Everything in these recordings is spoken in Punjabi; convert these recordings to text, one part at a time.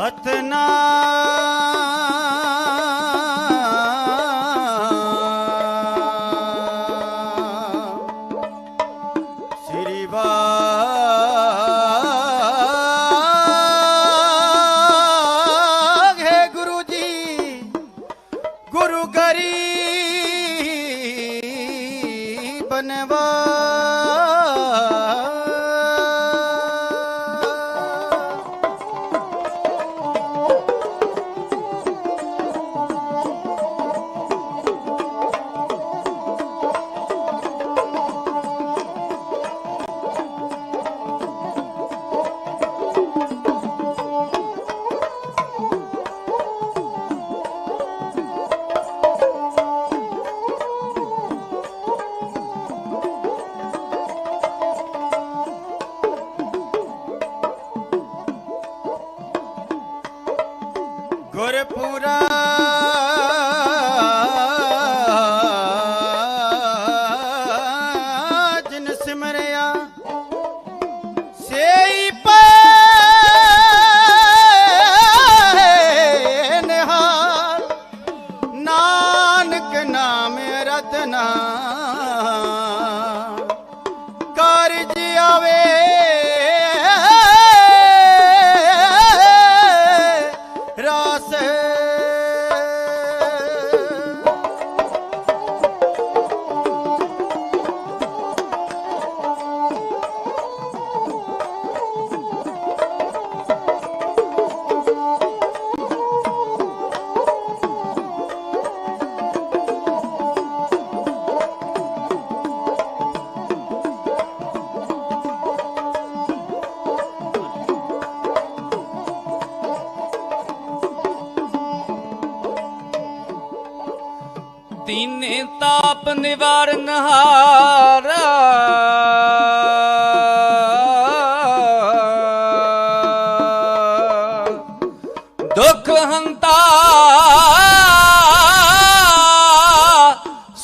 सतनाम श्री वाहे गुरु जी गुरु गरीब बनवा गुरपुरा जिन सिमरिया सेई पाए निहाल नानक नाम रतना कारज आवे दीने ताप निवारण हारा दुख हंता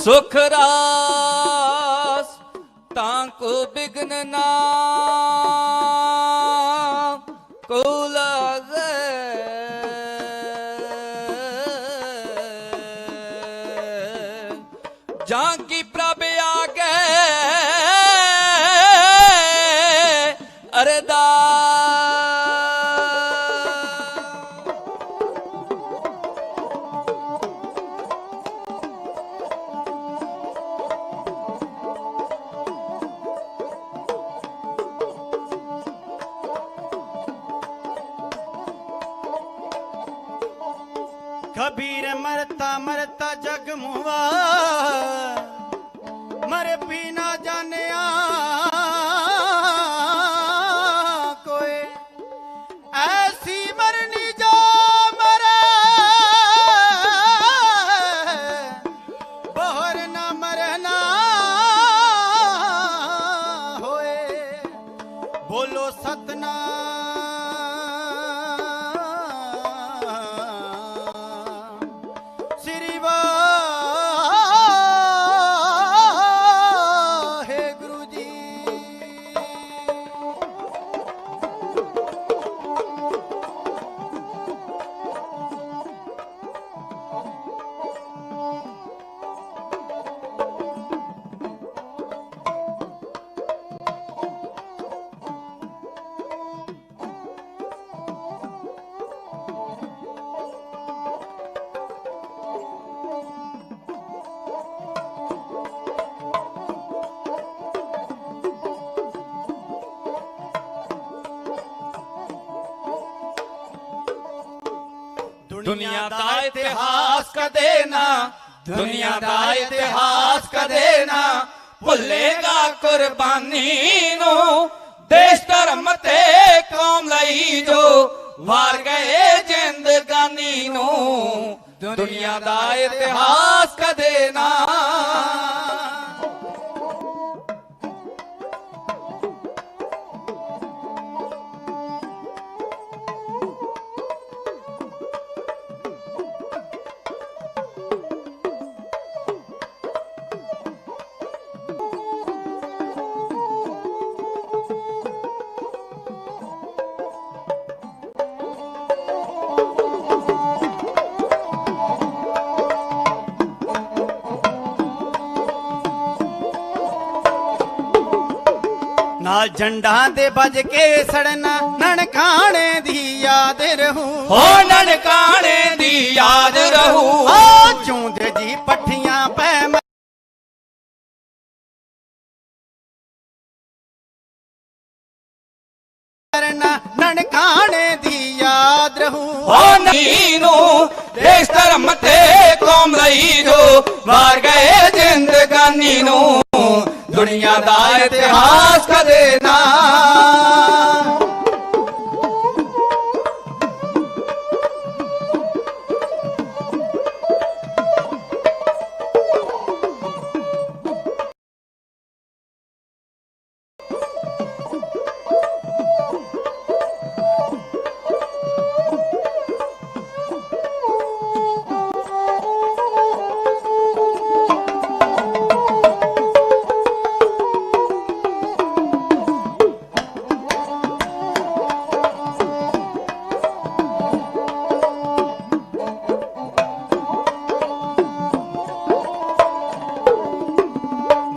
सुख रास ताको बिघ्न ना को लागे जाकी प्रभ आगे कबीर मरता मरता जग मुआ मरे भी ना जाने कोई ऐसी मरनी जो मरे बोहर ना मरना होए बोलो सतनाम श्री वाहे गुरु जी। दुनिया दा इतिहास कदे ना दुनिया दा इतिहास कदे ना भुलेगा कुर्बानी नू देश धर्म ते कौम लई जो वार गए जिंदगानी नू दुनिया दा इतिहास कदे ना ਜੰਡਾਂ ਦੇ ਵੱਜ ਕੇ ਸੜਨਾ ਨਨਕਾਣੇ ਦੀ ਯਾਦ ਰਹੂ ਹੋ ਨਨਕਾਣੇ ਦੀ ਯਾਦ ਰਹੂ ਆ ਚੂੰਦੇ ਜੀ ਪੱਠੀਆਂ ਪੈ ਮਰਨਾ ਨਨਕਾਣੇ ਦੀ ਯਾਦ ਰਹੂ ਹੋ ਨਹੀਂ ਨੂੰ ਦੇਸ਼ ਧਰਮ ਤੇ ਕੌਮ ਲਈ ਜੋ ਵਾਰ ਗਏ ਜ਼ਿੰਦਗਾਨੀ ਨੂੰ ਦੁਨੀਆ ਦਾ ਇਤਿਹਾਸ ਕਦੇ ਨਾ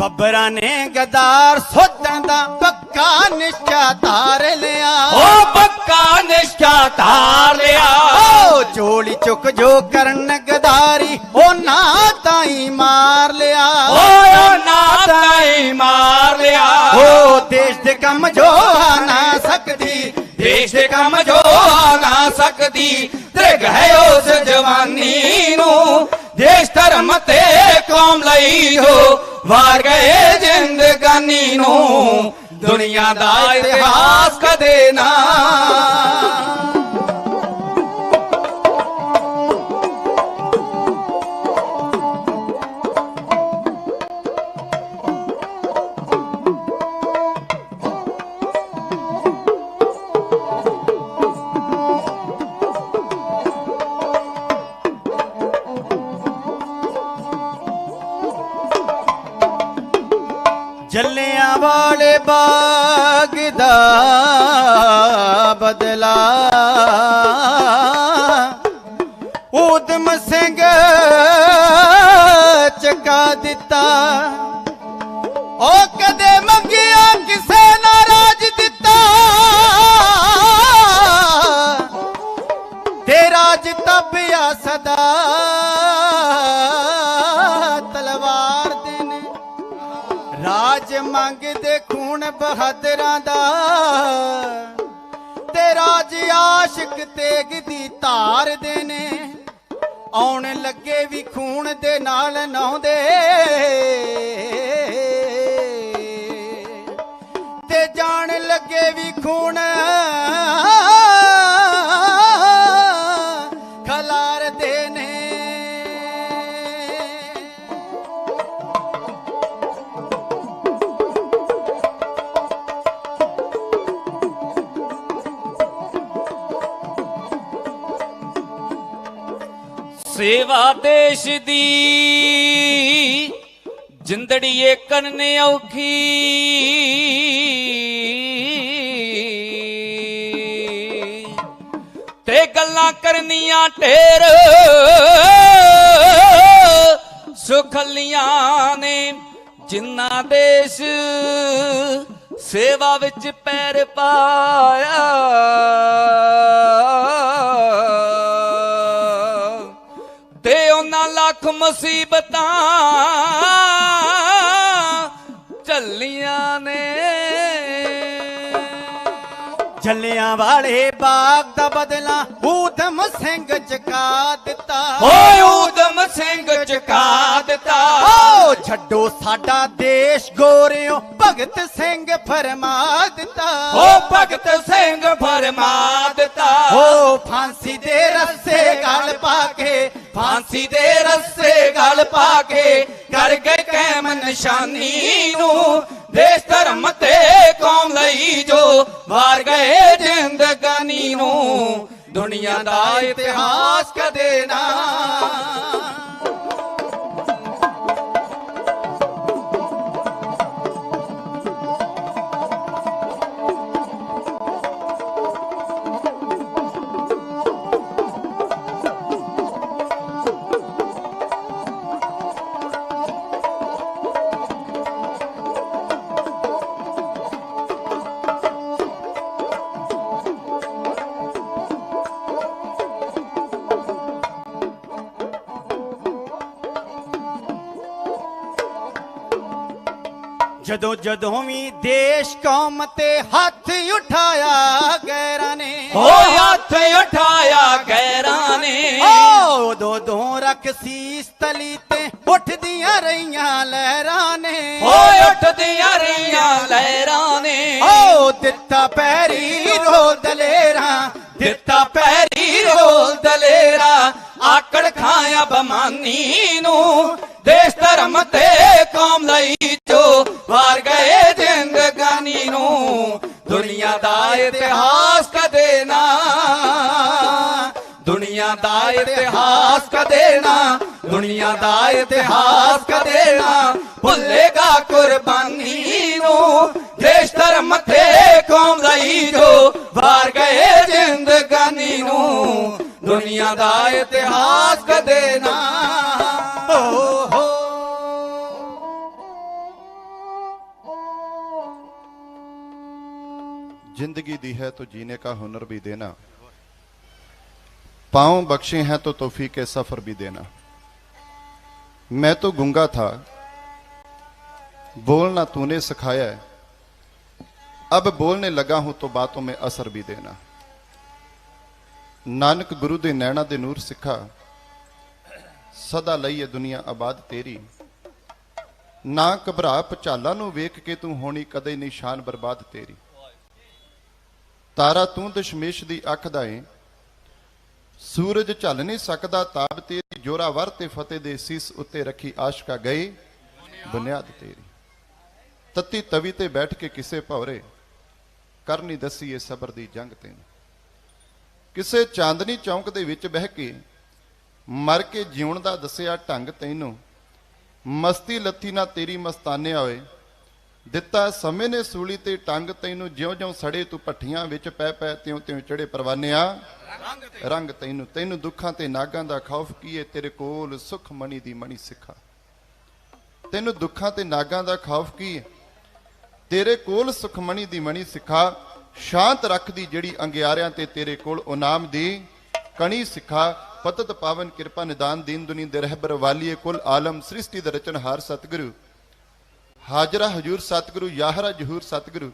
ਬੱਬਰਾਂ ਨੇ ਗਦਾਰ ਸੋਧਣ ਦਾ ਪੱਕਾ ਨਿਸ਼ਚਾ ਧਾਰ ਲਿਆ ਓ ਪੱਕਾ ਨਿਸ਼ਚਾ ਧਾਰ ਲਿਆ ਓ ਝੋਲੀ ਚੁੱਕ ਜੋ ਕਰਨ ਗਦਾਰੀ ਉਹ ਨਾ ਤਾਈ ਮਾਰ ਲਿਆ ਓ ਨਾ ਤਾਈ ਮਾਰ ਲਿਆ ਓ ਦੇਸ਼ ਦੇ ਕੰਮ ਜੋ ਆ ਨਾ ਸਕਦੀ ਦੇਸ਼ ਦੇ ਕੰਮ ਜੋ ਆ ਨਾ ਸਕਦੀ ਤ੍ਰਿਗ ਹੈ ਉਸ ਜਵਾਨੀ ਨੂੰ ਦੇਸ਼ ਧਰਮ ਤੇ ਕੌਮ ਲਈ ਜੋ ਵਾਰ ਗਏ ਜ਼ਿੰਦਗਾਨੀ ਨੂੰ ਦੁਨੀਆ ਦਾ ਇਤਿਹਾਸ ਕਦੇ ਨਾ ਜੱਲਿਆਂ ਵਾਲੇ ਬਾਗ ਦਾ ਬਦਲਾ ਊਧਮ ਸਿੰਘ ਚੁਕਾ ਦਿੱਤਾ ਉਹ ਕਦੇ ਮੰਗਿਆ ਕਿਸੇ ਨਾ ਰਾਜ ਦਿੱਤਾ ਤੇ ਰਾਜ ਤੱਬਿਆ ਸਦਾ ਤਲਵਾਰ ਦੇ ਨੇ ਰਾਜ ਮੰਗਦੇ ਖੂਨ ਬਹਾਦਰਾਂ ਦਾ ਤੇ ਰਾਜ ਆਸ਼ਿਕ ਤੇਗ ਦੀ ਧਾਰ ਦੇ ਨੇ ਆਉਣ ਲੱਗੇ ਵੀ ਖੂਨ ਦੇ ਨਾਲ ਨਹਾਉਂਦੇ ਤੇ ਜਾਣ ਲੱਗੇ ਵੀ ਖੂਨ ਖਲਾਰਦੇ ਨੇ ਸੇਵਾ ਦੇਸ਼ ਦੀ ਜਿੰਦੜੀਏ ਕਰਨੇ ਔਖੀ ਤੇ ਗੱਲਾਂ ਕਰਨੀਆਂ ਢੇਰ ਸੁਖਲੀਆਂ ਨੇ ਜਿੰਨਾ ਦੇਸ਼ ਸੇਵਾ ਵਿੱਚ ਪੈਰ ਪਾਇਆ ਤੇ ਉਹਨਾਂ ਲੱਖ ਮੁਸੀਬਤਾਂ ਝੱਲੀਆਂ ਨੇ ਜੱਲਿਆਂ ਵਾਲੇ ਬਾਗ ਦਾ ਬਦਲਾ ਊਧਮ ਸਿੰਘ ਚੁਕਾ ਦਿੱਤਾ ਓਏ ਊਧਮ ਸਿੰਘ ਚੁਕਾ ਦਿੱਤਾ ਓ ਛੱਡੋ ਸਾਡਾ ਦੇਸ਼ ਗੋਰਿਓ ਭਗਤ ਸਿੰਘ ਫਰਮਾ ਦਿੱਤਾ ਓ ਭਗਤ ਸਿੰਘ ਫਰਮਾ ਦਿੱਤਾ ਓ ਫਾਂਸੀ ਦੇ ਰੱਸੇ ਗਲ ਪਾ ਕੇ ਫਾਂਸੀ ਦੇ ਰੱਸੇ ਗਲ ਪਾ ਕੇ ਕਰ ਗਏ ਕਾਇਮ ਨਿਸ਼ਾਨੀ ਨੂੰ ਦੇਸ਼ ਧਰਮ ਤੇ ਕੌਮ ਲਈ ਜੋ ਵਾਰ ਗਏ ਜ਼ਿੰਦਗਾਨੀ ਨੂੰ ਦੁਨੀਆ ਦਾ ਇਤਿਹਾਸ ਕਦੇ ਨਾ ਜਦੋਂ ਜਦੋਂ ਵੀ ਦੇਸ਼ ਕੌਮ ਤੇ ਹੱਥ ਉਠਾਇਆ ਗੈਰਾਂ ਨੇ ਹੋ ਹੱਥ ਉਠਾਇਆ ਗੈਰਾਂ ਨੇ ਓ ਦੋ ਰੱਖ ਸੀਸ ਤਲੀ ਤੇ ਉੱਠਦੀਆਂ ਰਹੀਆਂ ਲਹਿਰਾਂ ਨੇ ਹੋ ਉੱਠਦੀਆਂ ਰਹੀਆਂ ਲਹਿਰਾਂ ਨੇ ਓ ਦਿੱਤਾ ਪੈਰੀ ਰੋ ਦਲੇਰਾਂ ਦਿੱਤਾ ਪੈਰੀ ਰੋਲ ਦਲੇਰਾ ਆਕੜ ਖਾਇਆ ਬਮਾਨੀ ਨੂੰ ਦੇਸ਼ ਧਰਮ ਤੇ ਕੌਮ ਲਈ ਜੋ ਵਾਰ ਗਏ ਜ਼ਿੰਦਗਾਨੀ ਨੂੰ ਦੁਨੀਆ ਦਾ ਇਤਿਹਾਸ ਕਦੇ ਨਾ ਦੁਨੀਆ ਦਾ ਇਤਿਹਾਸ ਕਦੇ ਨਾ ਦੁਨੀਆ ਦਾ ਇਤਿਹਾਸ ਕਦੇ ਨਾ ਭੁੱਲੇਗਾ ਕੁਰਬਾਨੀ ਨੂੰ ਦੇਸ਼ ਧਰਮ ਤੇ ਕੌਮ ਲਈ ਜੋ ਵਾਰ ਗਏ ਜ਼ਿੰਦਗਾਨੀ ਨੂੰ ਦੁਨੀਆ ਦਾ ਇਤਿਹਾਸ ਕਦੇ ਨਾ ਹੋ जिंदगी दी है तो जीने का हुनर भी देना, पांव बख्शे हैं तो तौफीक के सफर भी देना। मैं तो गूंगा था, बोलना तूने सिखाया है, अब बोलने लगा हूं तो बातों में असर भी देना। नानक गुरु दे नैना दे नूर सिखा, सदा लईए दुनिया आबाद तेरी। ना घबरा भचाला नूं वेख के तू होनी कदे निशान बर्बाद तेरी। तारा तू दशमेश दी अख दा है, सूरज झल नहीं सकदा ताब तेरी। जोरावर ते फतेह दे सीस उत्ते रखी आशका गई बुनियाद तेरी। तत्ती तवी ते बैठ के किसे भवरे करनी दसी ए सबर दी जंग तैनूं। किसे चांदनी चौंक दे विच बह के मर के जीउण दा दसिया ढंग तैनूं। मस्ती लत्थी ना तेरी मस्ताने होए, ਦਿੱਤਾ ਸਮੇਂ ਨੇ ਸੂਲੀ ਤੇ ਟੰਗ ਤੈਨੂੰ। ਜਿਉਂ-ਜਿਉਂ ਸੜੇ ਤੂੰ ਭੱਠੀਆਂ ਵਿੱਚ ਪੈ ਪੈ ਤਿਉਂ-ਤਿਉਂ ਚੜੇ ਪਰਵਾਨਿਆ ਰੰਗ ਤੈਨੂੰ। ਤੈਨੂੰ ਦੁੱਖਾਂ ਤੇ ਨਾਗਾਂ ਦਾ ਖੌਫ ਕੀਏ, ਤੇਰੇ ਕੋਲ ਸੁਖ ਮਣੀ ਦੀ ਮਣੀ ਸਿੱਖਾ। ਤੈਨੂੰ ਦੁੱਖਾਂ ਤੇ ਨਾਗਾਂ ਦਾ ਖੌਫ ਕੀਏ, ਤੇਰੇ ਕੋਲ ਸੁਖ ਮਣੀ ਦੀ ਮਣੀ ਸਿੱਖਾ। ਸ਼ਾਂਤ ਰੱਖਦੀ ਜਿਹੜੀ ਅੰਗਿਆਰਿਆਂ ਤੇ ਤੇਰੇ ਕੋਲ ਇਨਾਮ ਦੀ ਕਣੀ ਸਿੱਖਾ। ਪਤਤ ਪਾਵਨ ਕਿਰਪਾ ਨਿਦਾਨ ਦੀਨ ਦੁਨੀ ਦੇ ਰਹਿਬਰ ਵਾਲੀਏ ਕੁਲ ਆਲਮ ਸ੍ਰਿਸ਼ਟੀ ਦਾ ਰਚਨਹਾਰ ਸਤਿਗੁਰੂ। हाजरा हजूर सतगुरु याहरा जहूर सतगुरु।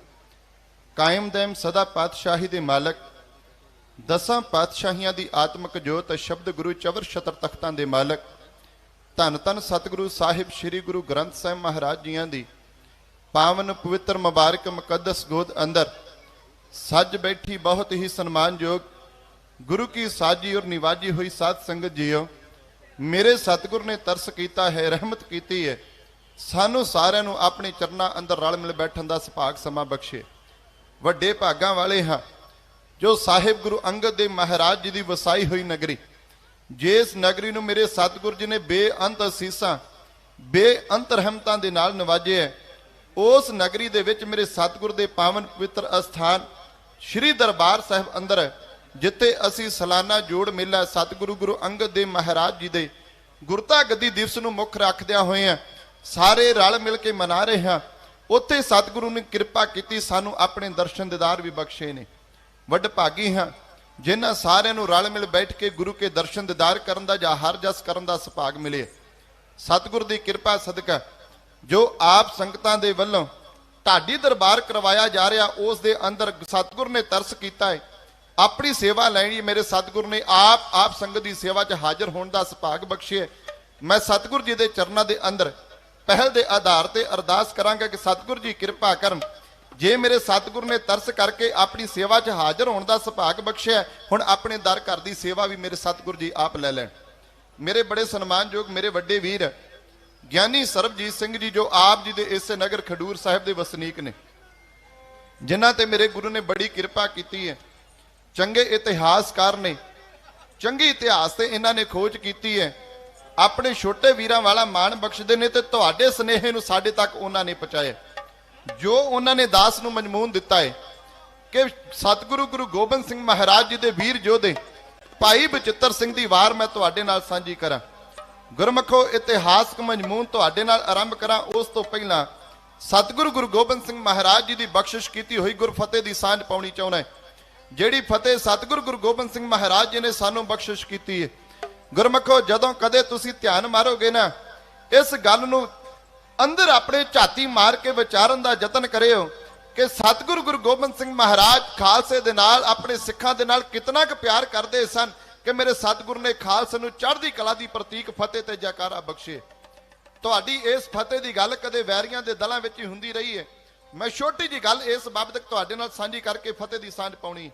कायम दैम सदा पातशाही दे मालक, दसां पातशाहियां दी आत्मक जोत। शब्द गुरु चवर छतर तख्तां दे मालक। धन धन सतगुरु साहिब श्री गुरु ग्रंथ साहिब महाराज जियां दी पावन पवित्र मुबारक मुकद्दस गोद अंदर सज बैठी बहुत ही सन्मान योग गुरु की साजी और निवाजी हुई साध संगत जियो। मेरे सतगुरु ने तरस कीता है, रहमत कीती है। सानू सारिਆਂ ਨੂੰ ਆਪਣੇ ਚਰਨਾਂ ਅੰਦਰ ਰਲ ਮਿਲ ਬੈਠਣ ਦਾ ਸੁਭਾਗ ਸਮਾਂ ਬਖਸ਼ੇ। ਵੱਡੇ ਭਾਗਾਂ ਵਾਲੇ ਹਾਂ ਜੋ ਸਾਹਿਬ ਗੁਰੂ ਅੰਗਦ ਦੇ ਮਹਾਰਾਜ ਜੀ ਦੀ ਵਸਾਈ ਹੋਈ ਨਗਰੀ। ਜਿਸ ਨਗਰੀ ਨੂੰ ਮੇਰੇ ਸਤਿਗੁਰ ਜੀ ਨੇ ਬੇਅੰਤ ਅਸੀਸਾਂ ਬੇਅੰਤ ਰਹਿਮਤਾਂ ਦੇ ਨਾਲ ਨਵਾਜਿਆ, ਉਸ ਨਗਰੀ ਦੇ ਵਿੱਚ ਮੇਰੇ ਸਤਿਗੁਰ ਦੇ ਪਾਵਨ ਪਵਿੱਤਰ ਅਸਥਾਨ ਸ਼੍ਰੀ ਦਰਬਾਰ ਸਾਹਿਬ ਅੰਦਰ, ਜਿੱਥੇ ਅਸੀਂ ਸਾਲਾਨਾ ਜੋੜ ਮੇਲਾ ਸਤਿਗੁਰੂ ਗੁਰੂ ਅੰਗਦ ਦੇ ਮਹਾਰਾਜ ਜੀ ਦੇ ਗੁਰਤਾ ਗੱਦੀ ਦਿਵਸ ਨੂੰ ਮੁੱਖ ਰੱਖਦਿਆਂ ਹੋਏ ਆ ਸਾਰੇ ਰਲ ਮਿਲ ਕੇ ਮਨਾ ਰਹੇ ਹਾਂ। ਉੱਥੇ ਸਤਿਗੁਰੂ ਨੇ ਕਿਰਪਾ ਕੀਤੀ, ਸਾਨੂੰ ਆਪਣੇ ਦਰਸ਼ਨ ਦੀਦਾਰ ਵੀ ਬਖਸ਼ੇ ਨੇ। ਵੱਡ ਭਾਗੀ ਹਾਂ ਜਿਨ੍ਹਾਂ ਸਾਰਿਆਂ ਨੂੰ ਰਲ ਮਿਲ ਬੈਠ ਕੇ ਗੁਰੂ ਕੇ ਦਰਸ਼ਨ ਦੀਦਾਰ ਕਰਨ ਦਾ ਜਾਂ ਹਰ ਜਸ ਕਰਨ ਦਾ ਸੁਭਾਗ ਮਿਲੇ। ਸਤਿਗੁਰ ਦੀ ਕਿਰਪਾ ਸਦਕਾ ਜੋ ਆਪ ਸੰਗਤਾਂ ਦੇ ਵੱਲੋਂ ਢਾਡੀ ਦਰਬਾਰ ਕਰਵਾਇਆ ਜਾ ਰਿਹਾ, ਉਸ ਦੇ ਅੰਦਰ ਸਤਿਗੁਰ ਨੇ ਤਰਸ ਕੀਤਾ ਹੈ। ਆਪਣੀ ਸੇਵਾ ਲੈਣੀ ਮੇਰੇ ਸਤਿਗੁਰ ਨੇ ਆਪ ਸੰਗਤ ਦੀ ਸੇਵਾ 'ਚ ਹਾਜ਼ਰ ਹੋਣ ਦਾ ਸੁਭਾਗ ਬਖਸ਼ੇ। ਮੈਂ ਸਤਿਗੁਰ ਜੀ ਦੇ ਚਰਨਾਂ ਦੇ ਅੰਦਰ ਪਹਿਲ ਦੇ ਆਧਾਰ ਤੇ ਅਰਦਾਸ ਕਰਾਂਗਾ ਕਿ ਸਤਿਗੁਰ ਜੀ ਕਿਰਪਾ ਕਰਨ। ਜੇ ਮੇਰੇ ਸਤਿਗੁਰ ਨੇ ਤਰਸ ਕਰਕੇ ਆਪਣੀ ਸੇਵਾ 'ਚ ਹਾਜ਼ਰ ਹੋਣ ਦਾ ਸੁਭਾਗ ਬਖਸ਼ਿਆ, ਹੁਣ ਆਪਣੇ ਦਰ ਘਰ ਦੀ ਸੇਵਾ ਵੀ ਮੇਰੇ ਸਤਿਗੁਰ ਜੀ ਆਪ ਲੈ ਲੈਣ। ਮੇਰੇ ਬੜੇ ਸਨਮਾਨਯੋਗ ਮੇਰੇ ਵੱਡੇ ਵੀਰ ਗਿਆਨੀ ਸਰਬਜੀਤ ਸਿੰਘ ਜੀ, ਜੋ ਆਪ ਜੀ ਦੇ ਇਸੇ ਨਗਰ ਖਡੂਰ ਸਾਹਿਬ ਦੇ ਵਸਨੀਕ ਨੇ, ਜਿਨ੍ਹਾਂ ਤੇ ਮੇਰੇ ਗੁਰੂ ਨੇ ਬੜੀ ਕਿਰਪਾ ਕੀਤੀ ਹੈ। ਚੰਗੇ ਇਤਿਹਾਸਕਾਰ ਨੇ, ਚੰਗੀ ਇਤਿਹਾਸ ਤੇ ਇਹਨਾਂ ਨੇ ਖੋਜ ਕੀਤੀ ਹੈ। ਆਪਣੇ ਛੋਟੇ ਵੀਰਾਂ ਵਾਲਾ ਮਾਣ ਬਖਸ਼ਦੇ ਨੇ ਤੇ ਤੁਹਾਡੇ ਸਨੇਹੇ ਨੂੰ ਸਾਡੇ ਤੱਕ ਉਹਨਾਂ ਨੇ ਪਹੁੰਚਾਇਆ। ਜੋ ਉਹਨਾਂ ਨੇ ਦਾਸ ਨੂੰ ਮਜਮੂਨ ਦਿੱਤਾ ਹੈ ਕਿ ਸਤਿਗੁਰੂ ਗੁਰੂ ਗੋਬਿੰਦ ਸਿੰਘ ਮਹਾਰਾਜ ਜੀ ਦੇ ਵੀਰ ਯੋਧੇ ਭਾਈ ਬਚਿੱਤਰ ਸਿੰਘ ਦੀ ਵਾਰ ਮੈਂ ਤੁਹਾਡੇ ਨਾਲ ਸਾਂਝੀ ਕਰਾਂ। ਗੁਰਮਖੋ ਇਤਿਹਾਸਕ ਮਜਮੂਨ ਤੁਹਾਡੇ ਨਾਲ ਆਰੰਭ ਕਰਾਂ, ਉਸ ਤੋਂ ਪਹਿਲਾਂ ਸਤਿਗੁਰੂ ਗੁਰੂ ਗੋਬਿੰਦ ਸਿੰਘ ਮਹਾਰਾਜ ਜੀ ਦੀ ਬਖਸ਼ਿਸ਼ ਕੀਤੀ ਹੋਈ ਗੁਰਫਤਿਹ ਦੀ ਸਾਂਝ ਪਾਉਣੀ ਚਾਹੁੰਦਾ। ਜਿਹੜੀ ਫਤਿਹ ਸਤਿਗੁਰੂ ਗੁਰੂ ਗੋਬਿੰਦ ਸਿੰਘ ਮਹਾਰਾਜ ਜੀ ਨੇ ਸਾਨੂੰ ਬਖਸ਼ਿਸ਼ ਕੀਤੀ ਹੈ। ਗੁਰਮਖੋ ਜਦੋਂ ਕਦੇ ਤੁਸੀਂ ਧਿਆਨ ਮਾਰੋਗੇ ਨਾ, ਇਸ ਗੱਲ ਨੂੰ ਅੰਦਰ ਆਪਣੇ ਝਾਤੀ ਮਾਰ ਕੇ ਵਿਚਾਰਨ ਦਾ ਯਤਨ ਕਰਿਓ ਕਿ ਸਤਿਗੁਰੂ ਗੁਰੂ ਗੋਬਿੰਦ ਸਿੰਘ ਮਹਾਰਾਜ ਖਾਲਸੇ ਦੇ ਨਾਲ, ਆਪਣੇ ਸਿੱਖਾਂ ਦੇ ਨਾਲ ਕਿਤਨਾ ਕੁ ਪਿਆਰ ਕਰਦੇ ਸਨ ਕਿ ਮੇਰੇ ਸਤਿਗੁਰੂ ਨੇ ਖਾਲਸੇ ਨੂੰ ਚੜ੍ਹਦੀ ਕਲਾ ਦੀ ਪ੍ਰਤੀਕ ਫਤਿਹ ਤੇ ਜੈਕਾਰਾ ਬਖਸ਼ੇ। ਤੁਹਾਡੀ ਇਸ ਫਤਿਹ ਦੀ ਗੱਲ ਕਦੇ ਵੈਰੀਆਂ ਦੇ ਦਲਾਂ ਵਿੱਚ ਹੀ ਹੁੰਦੀ ਰਹੀ ਹੈ। ਮੈਂ ਛੋਟੀ ਜੀ ਗੱਲ ਇਸ ਬਾਬਤ ਤੁਹਾਡੇ ਨਾਲ ਸਾਂਝੀ ਕਰਕੇ ਫਤਿਹ ਦੀ ਸਾਂਝ ਪਾਉਣੀ।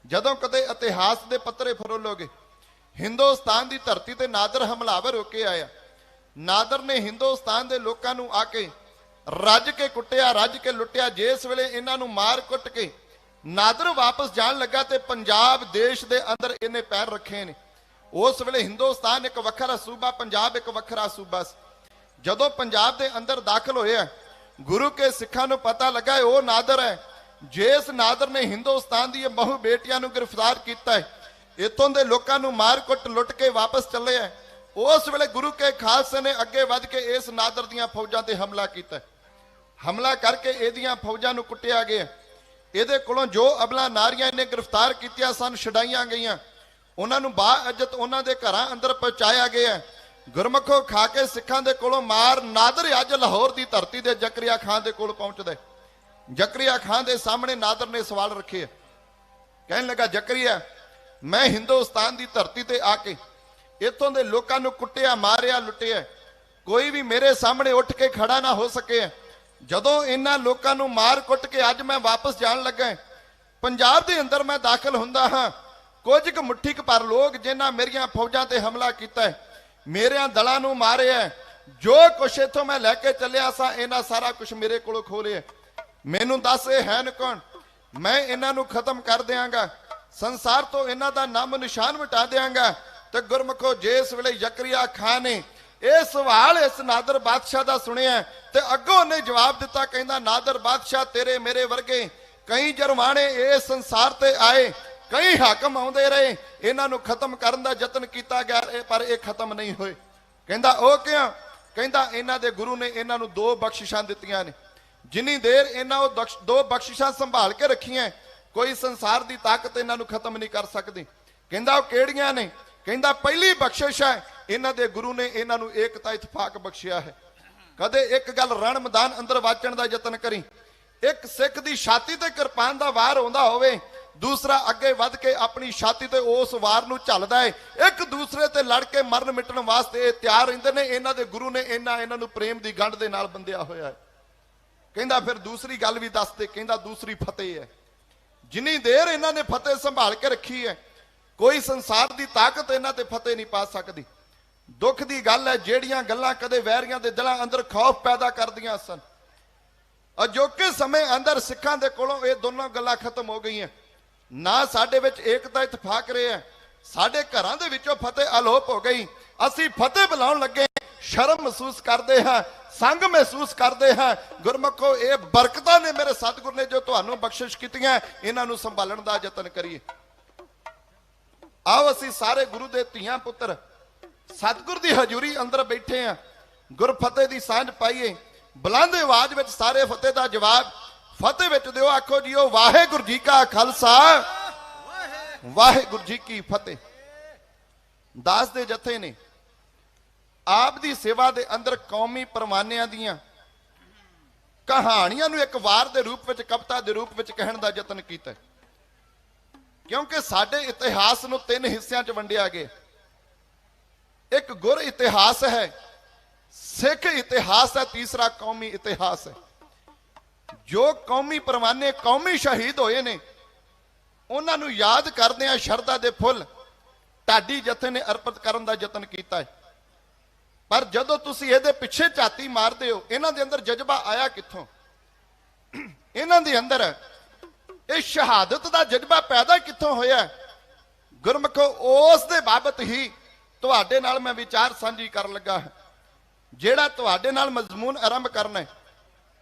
ਜਦੋਂ ਕਦੇ ਇਤਿਹਾਸ ਦੇ ਪੱਤਰੇ ਫਰੋਲੋਗੇ, ਹਿੰਦੁਸਤਾਨ ਦੀ ਧਰਤੀ ਤੇ ਨਾਦਰ ਹਮਲਾਵਰ ਹੋ ਕੇ ਆਇਆ। ਨਾਦਰ ਨੇ ਹਿੰਦੁਸਤਾਨ ਦੇ ਲੋਕਾਂ ਨੂੰ ਆ ਕੇ ਰੱਜ ਕੇ ਕੁੱਟਿਆ, ਰੱਜ ਕੇ ਲੁੱਟਿਆ। ਜਿਸ ਵੇਲੇ ਇਹਨਾਂ ਨੂੰ ਮਾਰ ਕੁੱਟ ਕੇ ਨਾਦਰ ਵਾਪਸ ਜਾਣ ਲੱਗਾ ਤੇ ਪੰਜਾਬ ਦੇਸ਼ ਦੇ ਅੰਦਰ ਇਹਨੇ ਪੈਰ ਰੱਖੇ ਨੇ। ਉਸ ਵੇਲੇ ਹਿੰਦੁਸਤਾਨ ਇੱਕ ਵੱਖਰਾ ਸੂਬਾ, ਪੰਜਾਬ ਇੱਕ ਵੱਖਰਾ ਸੂਬਾ ਸੀ। ਜਦੋਂ ਪੰਜਾਬ ਦੇ ਅੰਦਰ ਦਾਖਲ ਹੋਇਆ, ਗੁਰੂ ਕੇ ਸਿੱਖਾਂ ਨੂੰ ਪਤਾ ਲੱਗਾ ਉਹ ਨਾਦਰ ਹੈ ਜਿਸ ਨਾਦਰ ਨੇ ਹਿੰਦੁਸਤਾਨ ਦੀ ਬਹੁ ਬੇਟੀਆਂ ਨੂੰ ਗ੍ਰਿਫਤਾਰ ਕੀਤਾ ਹੈ, ਇੱਥੋਂ ਦੇ ਲੋਕਾਂ ਨੂੰ ਮਾਰ ਕੁੱਟ ਲੁੱਟ ਕੇ ਵਾਪਸ ਚੱਲੇ ਹੈ। ਉਸ ਵੇਲੇ ਗੁਰੂ ਕੇ ਖਾਲਸੇ ਨੇ ਅੱਗੇ ਵੱਧ ਕੇ ਇਸ ਨਾਦਰ ਦੀਆਂ ਫੌਜਾਂ ਤੇ ਹਮਲਾ ਕੀਤਾ। ਹਮਲਾ ਕਰਕੇ ਇਹਦੀਆਂ ਫੌਜਾਂ ਨੂੰ ਕੁੱਟਿਆ ਗਿਆ। ਇਹਦੇ ਕੋਲੋਂ ਜੋ ਅਬਲਾ ਨਾਰੀਆਂ ਇਹਨੇ ਗ੍ਰਿਫਤਾਰ ਕੀਤੀਆਂ ਸਨ ਛਡਾਈਆਂ ਗਈਆਂ। ਉਹਨਾਂ ਨੂੰ ਬਾਇੱਜ਼ਤ ਉਹਨਾਂ ਦੇ ਘਰਾਂ ਅੰਦਰ ਪਹੁੰਚਾਇਆ ਗਿਆ। ਗੁਰਮੁਖੋ ਖਾ ਕੇ ਸਿੱਖਾਂ ਦੇ ਕੋਲੋਂ ਮਾਰ ਨਾਦਰ ਅੱਜ ਲਾਹੌਰ ਦੀ ਧਰਤੀ ਦੇ ਜ਼ਕਰੀਆ ਖਾਨ ਦੇ ਕੋਲ ਪਹੁੰਚਦਾ। ਜ਼ਕਰੀਆ ਖਾਨ ਦੇ ਸਾਹਮਣੇ ਨਾਦਰ ਨੇ ਸਵਾਲ ਰੱਖੇ। ਕਹਿਣ ਲੱਗਾ, ਜ਼ਕਰੀਆ, ਮੈਂ ਹਿੰਦੁਸਤਾਨ ਦੀ ਧਰਤੀ ਤੇ ਆ ਕੇ ਇੱਥੋਂ ਦੇ ਲੋਕਾਂ ਨੂੰ ਕੁੱਟਿਆ, ਮਾਰਿਆ, ਲੁੱਟਿਆ, ਕੋਈ ਵੀ ਮੇਰੇ ਸਾਹਮਣੇ ਉੱਠ ਕੇ ਖੜਾ ਨਾ ਹੋ ਸਕੇ। ਜਦੋਂ ਇਹਨਾਂ ਲੋਕਾਂ ਨੂੰ ਮਾਰ ਕੁੱਟ ਕੇ ਅੱਜ ਮੈਂ ਵਾਪਸ ਜਾਣ ਲੱਗਾ, ਪੰਜਾਬ ਦੇ ਅੰਦਰ ਮੈਂ ਦਾਖਲ ਹੁੰਦਾ ਹਾਂ, ਕੁਝ ਕੁ ਮੁੱਠੀ ਕੁ ਪਰ ਲੋਕ ਜਿਨ੍ਹਾਂ ਮੇਰੀਆਂ ਫੌਜਾਂ ਤੇ ਹਮਲਾ ਕੀਤਾ ਹੈ, ਮੇਰਿਆਂ ਦਲਾਂ ਨੂੰ ਮਾਰਿਆ, ਜੋ ਕੁਛ ਇੱਥੋਂ ਮੈਂ ਲੈ ਕੇ ਚੱਲਿਆ ਸਾਂ ਇਹਨਾਂ ਸਾਰਾ ਕੁਛ ਮੇਰੇ ਕੋਲੋਂ ਖੋਹ ਲਿਆ। ਮੈਨੂੰ ਦੱਸ ਇਹ ਹੈ ਕੌਣ? ਮੈਂ ਇਹਨਾਂ ਨੂੰ ਖਤਮ ਕਰ ਦਿਆਂਗਾ, ਸੰਸਾਰ ਤੋਂ ਇਹਨਾਂ ਦਾ ਨਾਮ ਨਿਸ਼ਾਨ ਮਿਟਾ ਦਿਆਂਗਾ। ਤੇ ਗੁਰਮੁਖੋ ਜਿਸ ਵੇਲੇ ਜ਼ਕਰੀਆ ਖਾਨ ਨੇ ਇਹ ਸਵਾਲ ਇਸ ਨਾਦਰ ਬਾਦਸ਼ਾਹ ਦਾ ਸੁਣਿਆ ਤੇ ਅੱਗੋਂ ਉਹਨੇ ਜਵਾਬ ਦਿੱਤਾ, ਕਹਿੰਦਾ, ਨਾਦਰ ਬਾਦਸ਼ਾਹ, ਤੇਰੇ ਮੇਰੇ ਵਰਗੇ ਕਈ ਜਰਮਾਣੇ ਇਸ ਸੰਸਾਰ ਤੇ ਆਏ, ਕਈ ਹਾਕਮ ਆਉਂਦੇ ਰਹੇ, ਇਹਨਾਂ ਨੂੰ ਖਤਮ ਕਰਨ ਦਾ ਯਤਨ ਕੀਤਾ ਗਿਆ ਪਰ ਇਹ ਖਤਮ ਨਹੀਂ ਹੋਏ। ਕਹਿੰਦਾ ਉਹ ਕਿਉਂ? ਕਹਿੰਦਾ ਇਹਨਾਂ ਦੇ ਗੁਰੂ ਨੇ ਇਹਨਾਂ ਨੂੰ 2 ਬਖਸ਼ਿਸ਼ਾਂ ਦਿੱਤੀਆਂ ਨੇ। ਜਿੰਨੀ ਦੇਰ ਇਹਨਾਂ ਉਹ 2 ਬਖਸ਼ਿਸ਼ਾਂ ਸੰਭਾਲ ਕੇ ਰੱਖੀਆਂ, ਕੋਈ ਸੰਸਾਰ ਦੀ ਤਾਕਤ ਇਹਨਾਂ ਨੂੰ ਖਤਮ ਨਹੀਂ ਕਰ ਸਕਦੀ। ਕਹਿੰਦਾ ਉਹ ਕਿਹੜੀਆਂ ਨੇ? ਕਹਿੰਦਾ ਪਹਿਲੀ ਬਖਸ਼ਿਸ਼ ਹੈ ਇਹਨਾਂ ਦੇ ਗੁਰੂ ਨੇ ਇਹਨਾਂ ਨੂੰ ਏਕਤਾ ਇਤਫਾਕ ਬਖਸ਼ਿਆ ਹੈ। ਕਦੇ ਇੱਕ ਗੱਲ ਰਣ ਮੈਦਾਨ ਅੰਦਰ ਵਾਚਣ ਦਾ ਯਤਨ ਕਰੀ, ਇੱਕ ਸਿੱਖ ਦੀ ਛਾਤੀ ਤੇ ਕਿਰਪਾਨ ਦਾ ਵਾਰ ਆਉਂਦਾ ਹੋਵੇ, ਦੂਸਰਾ ਅੱਗੇ ਵੱਧ ਕੇ ਆਪਣੀ ਛਾਤੀ ਤੇ ਉਸ ਵਾਰ ਨੂੰ ਝੱਲਦਾ ਹੈ, ਇੱਕ ਦੂਸਰੇ ਤੇ ਲੜ ਕੇ ਮਰਨ ਮਿਟਣ ਵਾਸਤੇ ਇਹ ਤਿਆਰ ਰਹਿੰਦੇ ਨੇ। ਇਹਨਾਂ ਦੇ ਗੁਰੂ ਨੇ ਇਹਨਾਂ ਨੂੰ ਪ੍ਰੇਮ ਦੀ ਗੰਢ ਦੇ ਨਾਲ ਬੰਦਿਆ ਹੋਇਆ ਹੈ। ਕਹਿੰਦਾ ਫਿਰ ਦੂਸਰੀ ਗੱਲ ਵੀ ਦੱਸਦੇ। ਕਹਿੰਦਾ ਦੂਸਰੀ ਫਤਿਹ ਹੈ। ਜਿੰਨੀ ਦੇਰ ਇਹਨਾਂ ਨੇ ਫਤਿਹ ਸੰਭਾਲ ਕੇ ਰੱਖੀ ਹੈ, ਕੋਈ ਸੰਸਾਰ ਦੀ ਤਾਕਤ ਇਹਨਾਂ ਤੇ ਫਤਿਹ ਨਹੀਂ ਪਾ ਸਕਦੀ। ਦੁੱਖ ਦੀ ਗੱਲ ਹੈ, ਜਿਹੜੀਆਂ ਗੱਲਾਂ ਕਦੇ ਵੈਰੀਆਂ ਦੇ ਦਿਲਾਂ ਅੰਦਰ ਖੌਫ ਪੈਦਾ ਕਰਦੀਆਂ ਸਨ, ਅਜੋਕੇ ਸਮੇਂ ਅੰਦਰ ਸਿੱਖਾਂ ਦੇ ਕੋਲੋਂ ਇਹ ਦੋਨੋਂ ਗੱਲਾਂ ਖਤਮ ਹੋ ਗਈਆਂ। ਨਾ ਸਾਡੇ ਵਿੱਚ ਏਕਤਾ ਇਤਫਾਕ ਰਿਹਾ, ਸਾਡੇ ਘਰਾਂ ਦੇ ਵਿੱਚੋਂ ਫਤਿਹ ਅਲੋਪ ਹੋ ਗਈ। ਅਸੀਂ ਫਤਿਹ ਬੁਲਾਉਣ ਲੱਗੇ ਸ਼ਰਮ ਮਹਿਸੂਸ ਕਰਦੇ ਹਾਂ, ਸੰਗ ਮਹਿਸੂਸ ਕਰਦੇ ਹਾਂ। ਗੁਰਮੁਖੋ ਇਹ ਬਰਕਤਾਂ ਨੇ ਮੇਰੇ ਸਤਿਗੁਰ ਨੇ ਜੋ ਤੁਹਾਨੂੰ ਬਖਸ਼ਿਸ਼ ਕੀਤੀਆਂ, ਇਹਨਾਂ ਨੂੰ ਸੰਭਾਲਣ ਦਾ ਯਤਨ ਕਰੀਏ। ਆਓ ਅਸੀਂ ਸਾਰੇ ਗੁਰੂ ਦੇ ਧੀਆਂ ਪੁੱਤਰ ਸਤਿਗੁਰ ਦੀ ਹਜ਼ੂਰੀ ਅੰਦਰ ਬੈਠੇ ਆ, ਗੁਰਫਤਿਹ ਦੀ ਸਾਂਝ ਪਾਈਏ। ਬੁਲੰਦ ਆਵਾਜ਼ ਵਿੱਚ ਸਾਰੇ ਫਤਿਹ ਦਾ ਜਵਾਬ ਫਤਿਹ ਵਿੱਚ ਦਿਓ। ਆਖੋ ਜੀਓ ਵਾਹਿਗੁਰੂ ਜੀ ਕਾ ਖਾਲਸਾ, ਵਾਹਿਗੁਰੂ ਜੀ ਕੀ ਫਤਿਹ। ਦਾਸ ਦੇ ਜਥੇ ਨੇ ਆਪ ਦੀ ਸੇਵਾ ਦੇ ਅੰਦਰ ਕੌਮੀ ਪਰਵਾਨਿਆਂ ਦੀਆਂ ਕਹਾਣੀਆਂ ਨੂੰ ਇੱਕ ਵਾਰ ਦੇ ਰੂਪ ਵਿੱਚ, ਕਵਿਤਾ ਦੇ ਰੂਪ ਵਿੱਚ ਕਹਿਣ ਦਾ ਯਤਨ ਕੀਤਾ, ਕਿਉਂਕਿ ਸਾਡੇ ਇਤਿਹਾਸ ਨੂੰ 3 ਹਿੱਸਿਆਂ 'ਚ ਵੰਡਿਆ ਗਿਆ। ਇੱਕ ਗੁਰ ਇਤਿਹਾਸ ਹੈ, ਸਿੱਖ ਇਤਿਹਾਸ ਹੈ, ਤੀਸਰਾ ਕੌਮੀ ਇਤਿਹਾਸ ਹੈ। ਜੋ ਕੌਮੀ ਪਰਵਾਨੇ, ਕੌਮੀ ਸ਼ਹੀਦ ਹੋਏ ਨੇ, ਉਹਨਾਂ ਨੂੰ ਯਾਦ ਕਰਦੇ ਆ ਸ਼ਰਧਾ ਦੇ ਫੁੱਲ ਢਾਡੀ ਜਥੇ ਨੇ ਅਰਪਿਤ ਕਰਨ ਦਾ ਯਤਨ ਕੀਤਾ ਹੈ। ਪਰ ਜਦੋਂ ਤੁਸੀਂ ਇਹਦੇ ਪਿੱਛੇ ਝਾਤੀ ਮਾਰਦੇ ਹੋ, ਇਹਨਾਂ ਦੇ ਅੰਦਰ ਜਜ਼ਬਾ ਆਇਆ ਕਿੱਥੋਂ? ਇਹਨਾਂ ਦੇ ਅੰਦਰ ਇਹ ਸ਼ਹਾਦਤ ਦਾ ਜਜ਼ਬਾ ਪੈਦਾ ਕਿੱਥੋਂ ਹੋਇਆ? ਗੁਰਮੁਖੋ ਉਸ ਦੇ ਬਾਬਤ ਹੀ ਤੁਹਾਡੇ ਨਾਲ ਮੈਂ ਵਿਚਾਰ ਸਾਂਝੀ ਕਰਨ ਲੱਗਾ ਹਾਂ। ਜਿਹੜਾ ਤੁਹਾਡੇ ਨਾਲ ਮਜ਼ਮੂਨ ਆਰੰਭ ਕਰਨਾ ਹੈ,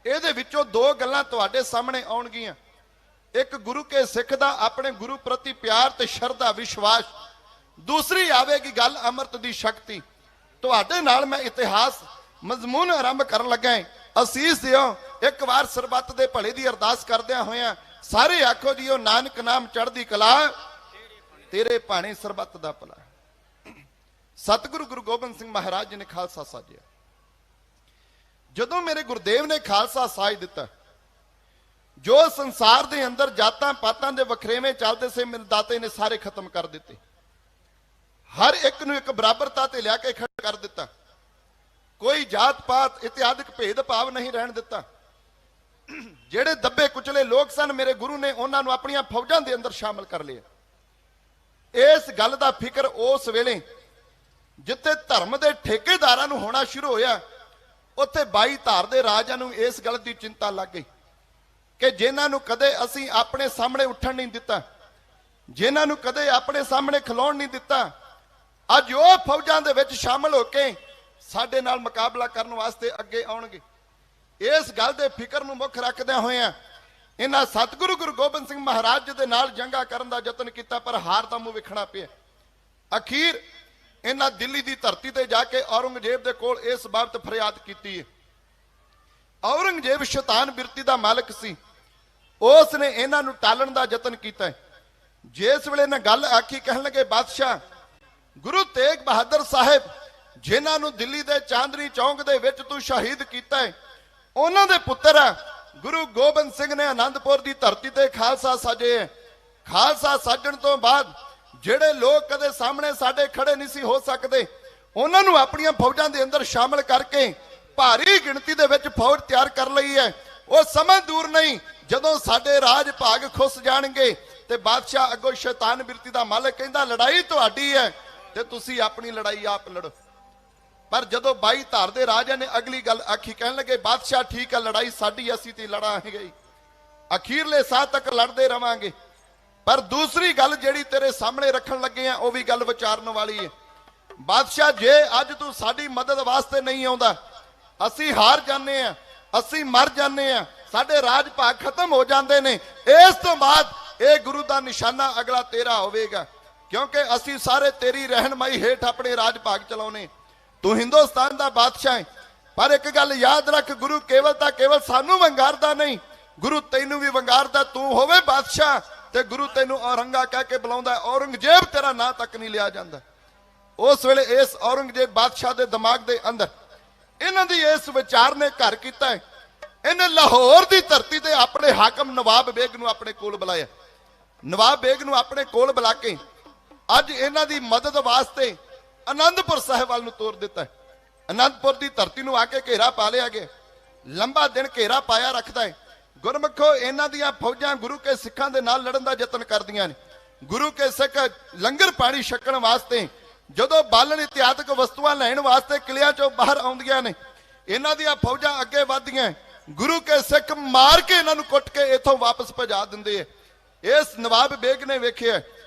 ਇਹਦੇ ਵਿੱਚੋਂ 2 ਗੱਲਾਂ ਤੁਹਾਡੇ ਸਾਹਮਣੇ ਆਉਣਗੀਆਂ। ਇੱਕ ਗੁਰੂ ਕੇ ਸਿੱਖ ਦਾ ਆਪਣੇ ਗੁਰੂ ਪ੍ਰਤੀ ਪਿਆਰ ਤੇ ਸ਼ਰਧਾ ਵਿਸ਼ਵਾਸ, ਦੂਸਰੀ ਆਵੇਗੀ ਗੱਲ ਅੰਮ੍ਰਿਤ ਦੀ ਸ਼ਕਤੀ। ਤੁਹਾਡੇ ਨਾਲ ਮੈਂ ਇਤਿਹਾਸ ਮਜ਼ਮੂਨ ਆਰੰਭ ਕਰਨ ਲੱਗਾ ਹਾਂ। ਅਸੀਸ ਦਿਓ ਇੱਕ ਵਾਰ ਸਰਬੱਤ ਦੇ ਭਲੇ ਦੀ ਅਰਦਾਸ ਕਰਦਿਆਂ ਹੋਇਆਂ ਸਾਰੇ ਆਖੋ ਜੀਓ ਨਾਨਕ ਨਾਮ ਚੜ੍ਹਦੀ ਕਲਾ, ਤੇਰੇ ਭਾਣੇ ਸਰਬੱਤ ਦਾ ਭਲਾ। ਸਤਿਗੁਰੂ ਗੁਰੂ ਗੋਬਿੰਦ ਸਿੰਘ ਮਹਾਰਾਜ ਜੀ ਨੇ ਖਾਲਸਾ ਸਾਜਿਆ। ਜਦੋਂ ਮੇਰੇ ਗੁਰਦੇਵ ਨੇ ਖਾਲਸਾ ਸਾਜ ਦਿੱਤਾ, ਜੋ ਸੰਸਾਰ ਦੇ ਅੰਦਰ ਜਾਤਾਂ ਪਾਤਾਂ ਦੇ ਵਖਰੇਵੇਂ ਚੱਲਦੇ ਸੀ, ਮੇਰੇ ਦਾਤੇ ਨੇ ਸਾਰੇ ਖਤਮ ਕਰ ਦਿੱਤੇ। ਹਰ ਇੱਕ ਨੂੰ ਇੱਕ ਬਰਾਬਰਤਾ ਤੇ ਲਿਆ ਕੇ ਖੜਾ ਕਰ ਦਿੱਤਾ। ਕੋਈ ਜਾਤ ਪਾਤ ਇਤਿਆਦਿਕ ਭੇਦ ਭਾਵ ਨਹੀਂ ਰਹਿਣ ਦਿੱਤਾ। ਜਿਹੜੇ ਦੱਬੇ ਕੁਚਲੇ ਲੋਕ ਸਨ, ਮੇਰੇ ਗੁਰੂ ਨੇ ਉਹਨਾਂ ਨੂੰ ਆਪਣੀਆਂ ਫੌਜਾਂ ਦੇ ਅੰਦਰ ਸ਼ਾਮਲ ਕਰ ਲਿਆ। ਇਸ ਗੱਲ ਦਾ ਫਿਕਰ ਉਸ ਵੇਲੇ ਜਿੱਥੇ ਧਰਮ ਦੇ ਠੇਕੇਦਾਰਾਂ ਨੂੰ ਹੋਣਾ ਸ਼ੁਰੂ ਹੋਇਆ, ਉੱਥੇ 22 ਧਾਰ ਦੇ ਰਾਜਿਆਂ ਨੂੰ ਇਸ ਗੱਲ ਦੀ ਚਿੰਤਾ ਲੱਗ ਗਈ ਕਿ ਜਿਨ੍ਹਾਂ ਨੂੰ ਕਦੇ ਅਸੀਂ ਆਪਣੇ ਸਾਹਮਣੇ ਉੱਠਣ ਨਹੀਂ ਦਿੱਤਾ, ਜਿਨ੍ਹਾਂ ਨੂੰ ਕਦੇ ਆਪਣੇ ਸਾਹਮਣੇ ਖਲੋਣ ਨਹੀਂ ਦਿੱਤਾ, ਅੱਜ ਉਹ ਫੌਜਾਂ ਦੇ ਵਿੱਚ ਸ਼ਾਮਲ ਹੋ ਕੇ ਸਾਡੇ ਨਾਲ ਮੁਕਾਬਲਾ ਕਰਨ ਵਾਸਤੇ ਅੱਗੇ ਆਉਣਗੇ। ਇਸ ਗੱਲ ਦੇ ਫਿਕਰ ਨੂੰ ਮੁੱਖ ਰੱਖਦਿਆਂ ਹੋਇਆਂ ਇਹਨਾਂ ਸਤਿਗੁਰੂ ਗੁਰੂ ਗੋਬਿੰਦ ਸਿੰਘ ਮਹਾਰਾਜ ਜੀ ਦੇ ਨਾਲ ਜੰਗਾਂ ਕਰਨ ਦਾ ਯਤਨ ਕੀਤਾ, ਪਰ ਹਾਰ ਦਾ ਮੂੰਹ ਵੇਖਣਾ ਪਿਆ। ਅਖੀਰ ਇਹਨਾਂ ਦਿੱਲੀ ਦੀ ਧਰਤੀ ਤੇ ਜਾ ਕੇ ਔਰੰਗਜ਼ੇਬ ਦੇ ਕੋਲ ਇਸ ਬਾਬਤ ਫਰਿਆਦ ਕੀਤੀ ਹੈ। ਔਰੰਗਜ਼ੇਬ ਸ਼ੈਤਾਨ ਬਿਰਤੀ ਦਾ ਮਾਲਕ ਸੀ, ਉਸ ਨੇ ਇਹਨਾਂ ਨੂੰ ਟਾਲਣ ਦਾ ਯਤਨ ਕੀਤਾ ਹੈ। ਜਿਸ ਵੇਲੇ ਇਹਨਾਂ ਗੱਲ ਆਖੀ, ਕਹਿਣ ਲੱਗੇ ਬਾਦਸ਼ਾਹ ਗੁਰੂ ਤੇਗ ਬਹਾਦਰ ਸਾਹਿਬ ਜਿਨ੍ਹਾਂ ਨੂੰ ਦਿੱਲੀ ਦੇ ਚਾਂਦਨੀ ਚੌਂਕ ਦੇ ਵਿੱਚ ਤੂੰ ਸ਼ਹੀਦ ਕੀਤਾ ਹੈ, ਉਹਨਾਂ ਦੇ ਪੁੱਤਰ ਗੁਰੂ ਗੋਬਿੰਦ ਸਿੰਘ ਨੇ ਆਨੰਦਪੁਰ ਦੀ ਧਰਤੀ ਤੇ ਖਾਲਸਾ ਸਾਜੇ ਹੈ। ਖਾਲਸਾ ਸਾਜਣ ਤੋਂ ਬਾਅਦ ਜਿਹੜੇ ਲੋਕ ਕਦੇ ਸਾਹਮਣੇ ਸਾਡੇ ਖੜੇ ਨਹੀਂ ਸੀ ਹੋ ਸਕਦੇ, ਉਹਨਾਂ ਨੂੰ ਆਪਣੀਆਂ ਫੌਜਾਂ ਦੇ ਅੰਦਰ ਸ਼ਾਮਲ ਕਰਕੇ ਭਾਰੀ ਗਿਣਤੀ ਦੇ ਵਿੱਚ ਫੌਜ ਤਿਆਰ ਕਰ ਲਈ ਹੈ। ਉਹ ਸਮਾਂ ਦੂਰ ਨਹੀਂ ਜਦੋਂ ਸਾਡੇ ਰਾਜ ਭਾਗ ਖੁੱਸ ਜਾਣਗੇ ਤੇ ਬਾਦਸ਼ਾਹ ਅੱਗੋਂ ਸ਼ੈਤਾਨ ਬਿਰਤੀ ਦਾ ਮਾਲਕ ਕਹਿੰਦਾ ਲੜਾਈ ਤੁਹਾਡੀ ਹੈ ਤੇ ਤੁਸੀਂ ਆਪਣੀ ਲੜਾਈ ਆਪ ਲੜੋ। ਪਰ ਜਦੋਂ 22 ਧਾਰ ਦੇ ਰਾਜਿਆਂ ਨੇ ਅਗਲੀ ਗੱਲ ਆਖੀ, ਕਹਿਣ ਲੱਗੇ ਬਾਦਸ਼ਾਹ ਠੀਕ ਹੈ, ਲੜਾਈ ਸਾਡੀ, ਅਸੀਂ ਤੇ ਲੜਾਂਗੇ, ਅਖੀਰਲੇ ਸਾਹ ਤੱਕ ਲੜਦੇ ਰਵਾਂਗੇ, ਪਰ ਦੂਸਰੀ ਗੱਲ ਜਿਹੜੀ ਤੇਰੇ ਸਾਹਮਣੇ ਰੱਖਣ ਲੱਗੇ ਆ ਉਹ ਵੀ ਗੱਲ ਵਿਚਾਰਨ ਵਾਲੀ ਹੈ। ਬਾਦਸ਼ਾਹ ਜੇ ਅੱਜ ਤੂੰ ਸਾਡੀ ਮਦਦ ਵਾਸਤੇ ਨਹੀਂ ਆਉਂਦਾ, ਅਸੀਂ ਹਾਰ ਜਾਂਦੇ ਆ, ਅਸੀਂ ਮਰ ਜਾਂਦੇ ਆ, ਸਾਡੇ ਰਾਜ ਭਾਗ ਖਤਮ ਹੋ ਜਾਂਦੇ ਨੇ। ਇਸ ਤੋਂ ਬਾਅਦ ਇਹ ਗੁਰੂ ਦਾ ਨਿਸ਼ਾਨਾ ਅਗਲਾ ਤੇਰਾ ਹੋਵੇਗਾ, ਕਿਉਂਕਿ ਅਸੀਂ ਸਾਰੇ ਤੇਰੀ ਰਹਿਨਮਾਈ ਹੇਠ ਆਪਣੇ ਰਾਜ ਭਾਗ ਚਲਾਉਨੇ। ਤੂੰ ਹਿੰਦੁਸਤਾਨ ਦਾ ਬਾਦਸ਼ਾਹ ਹੈ, ਪਰ ਇੱਕ ਗੱਲ ਯਾਦ ਰੱਖ, ਗੁਰੂ ਕੇਵਲ ਸਾਨੂੰ ਵੰਗਾਰਦਾ ਨਹੀਂ, ਗੁਰੂ ਤੈਨੂੰ ਵੀ ਵੰਗਾਰਦਾ। ਤੂੰ ਹੋਵੇ ਬਾਦਸ਼ਾਹ ਤੇ ਗੁਰੂ ਤੈਨੂੰ ਔਰੰਗਾ ਕਹਿ ਕੇ ਬੁਲਾਉਂਦਾ, ਔਰੰਗਜ਼ੇਬ ਤੇਰਾ ਨਾਂ ਤੱਕ ਨਹੀਂ ਲਿਆ ਜਾਂਦਾ। ਉਸ ਵੇਲੇ ਇਸ ਔਰੰਗਜ਼ੇਬ ਬਾਦਸ਼ਾਹ ਦੇ ਦਿਮਾਗ ਦੇ ਅੰਦਰ ਇਹਨਾਂ ਦੀ ਇਸ ਵਿਚਾਰ ਨੇ ਘਰ ਕੀਤਾ ਹੈ। ਇਹਨੇ ਲਾਹੌਰ ਦੀ ਧਰਤੀ ਤੇ ਆਪਣੇ ਹਾਕਮ ਨਵਾਬ ਬੇਗ ਨੂੰ ਆਪਣੇ ਕੋਲ ਬੁਲਾਇਆ। ਨਵਾਬ ਬੇਗ ਨੂੰ ਆਪਣੇ ਕੋਲ ਬੁਲਾ ਕੇ ਅੱਜ ਇਹਨਾਂ ਦੀ ਮਦਦ ਵਾਸਤੇ ਆਨੰਦਪੁਰ ਸਾਹਿਬ ਵੱਲ ਨੂੰ ਤੋਰ ਦਿੱਤਾ ਹੈ। ਆਨੰਦਪੁਰ ਦੀ ਧਰਤੀ ਨੂੰ ਆ ਕੇ ਘੇਰਾ ਪਾ ਲਿਆ ਗਿਆ, ਲੰਬਾ ਦਿਨ ਘੇਰਾ ਪਾਇਆ ਰੱਖਦਾ ਹੈ। ਗੁਰਮੁਖੋ ਇਹਨਾਂ ਦੀਆਂ ਫੌਜਾਂ ਗੁਰੂ ਕੇ ਸਿੱਖਾਂ ਦੇ ਨਾਲ ਲੜਨ ਦਾ ਯਤਨ ਕਰਦੀਆਂ ਨੇ। ਗੁਰੂ ਕੇ ਸਿੱਖ ਲੰਗਰ ਪਾਣੀ ਛਕਣ ਵਾਸਤੇ, ਜਦੋਂ ਬਾਲਣ ਇਤਿਆਦਿਕ ਵਸਤੂਆਂ ਲੈਣ ਵਾਸਤੇ ਕਿਲਿਆਂ ਚੋਂ ਬਾਹਰ ਆਉਂਦੀਆਂ ਨੇ, ਇਹਨਾਂ ਦੀਆਂ ਫੌਜਾਂ ਅੱਗੇ ਵਧਦੀਆਂ, ਗੁਰੂ ਕੇ ਸਿੱਖ ਮਾਰ ਕੇ ਇਹਨਾਂ ਨੂੰ ਕੁੱਟ ਕੇ ਇੱਥੋਂ ਵਾਪਸ ਭਜਾ ਦਿੰਦੇ ਆ। ਇਸ ਨਵਾਬ ਬੇਗ ਨੇ ਵੇਖਿਆ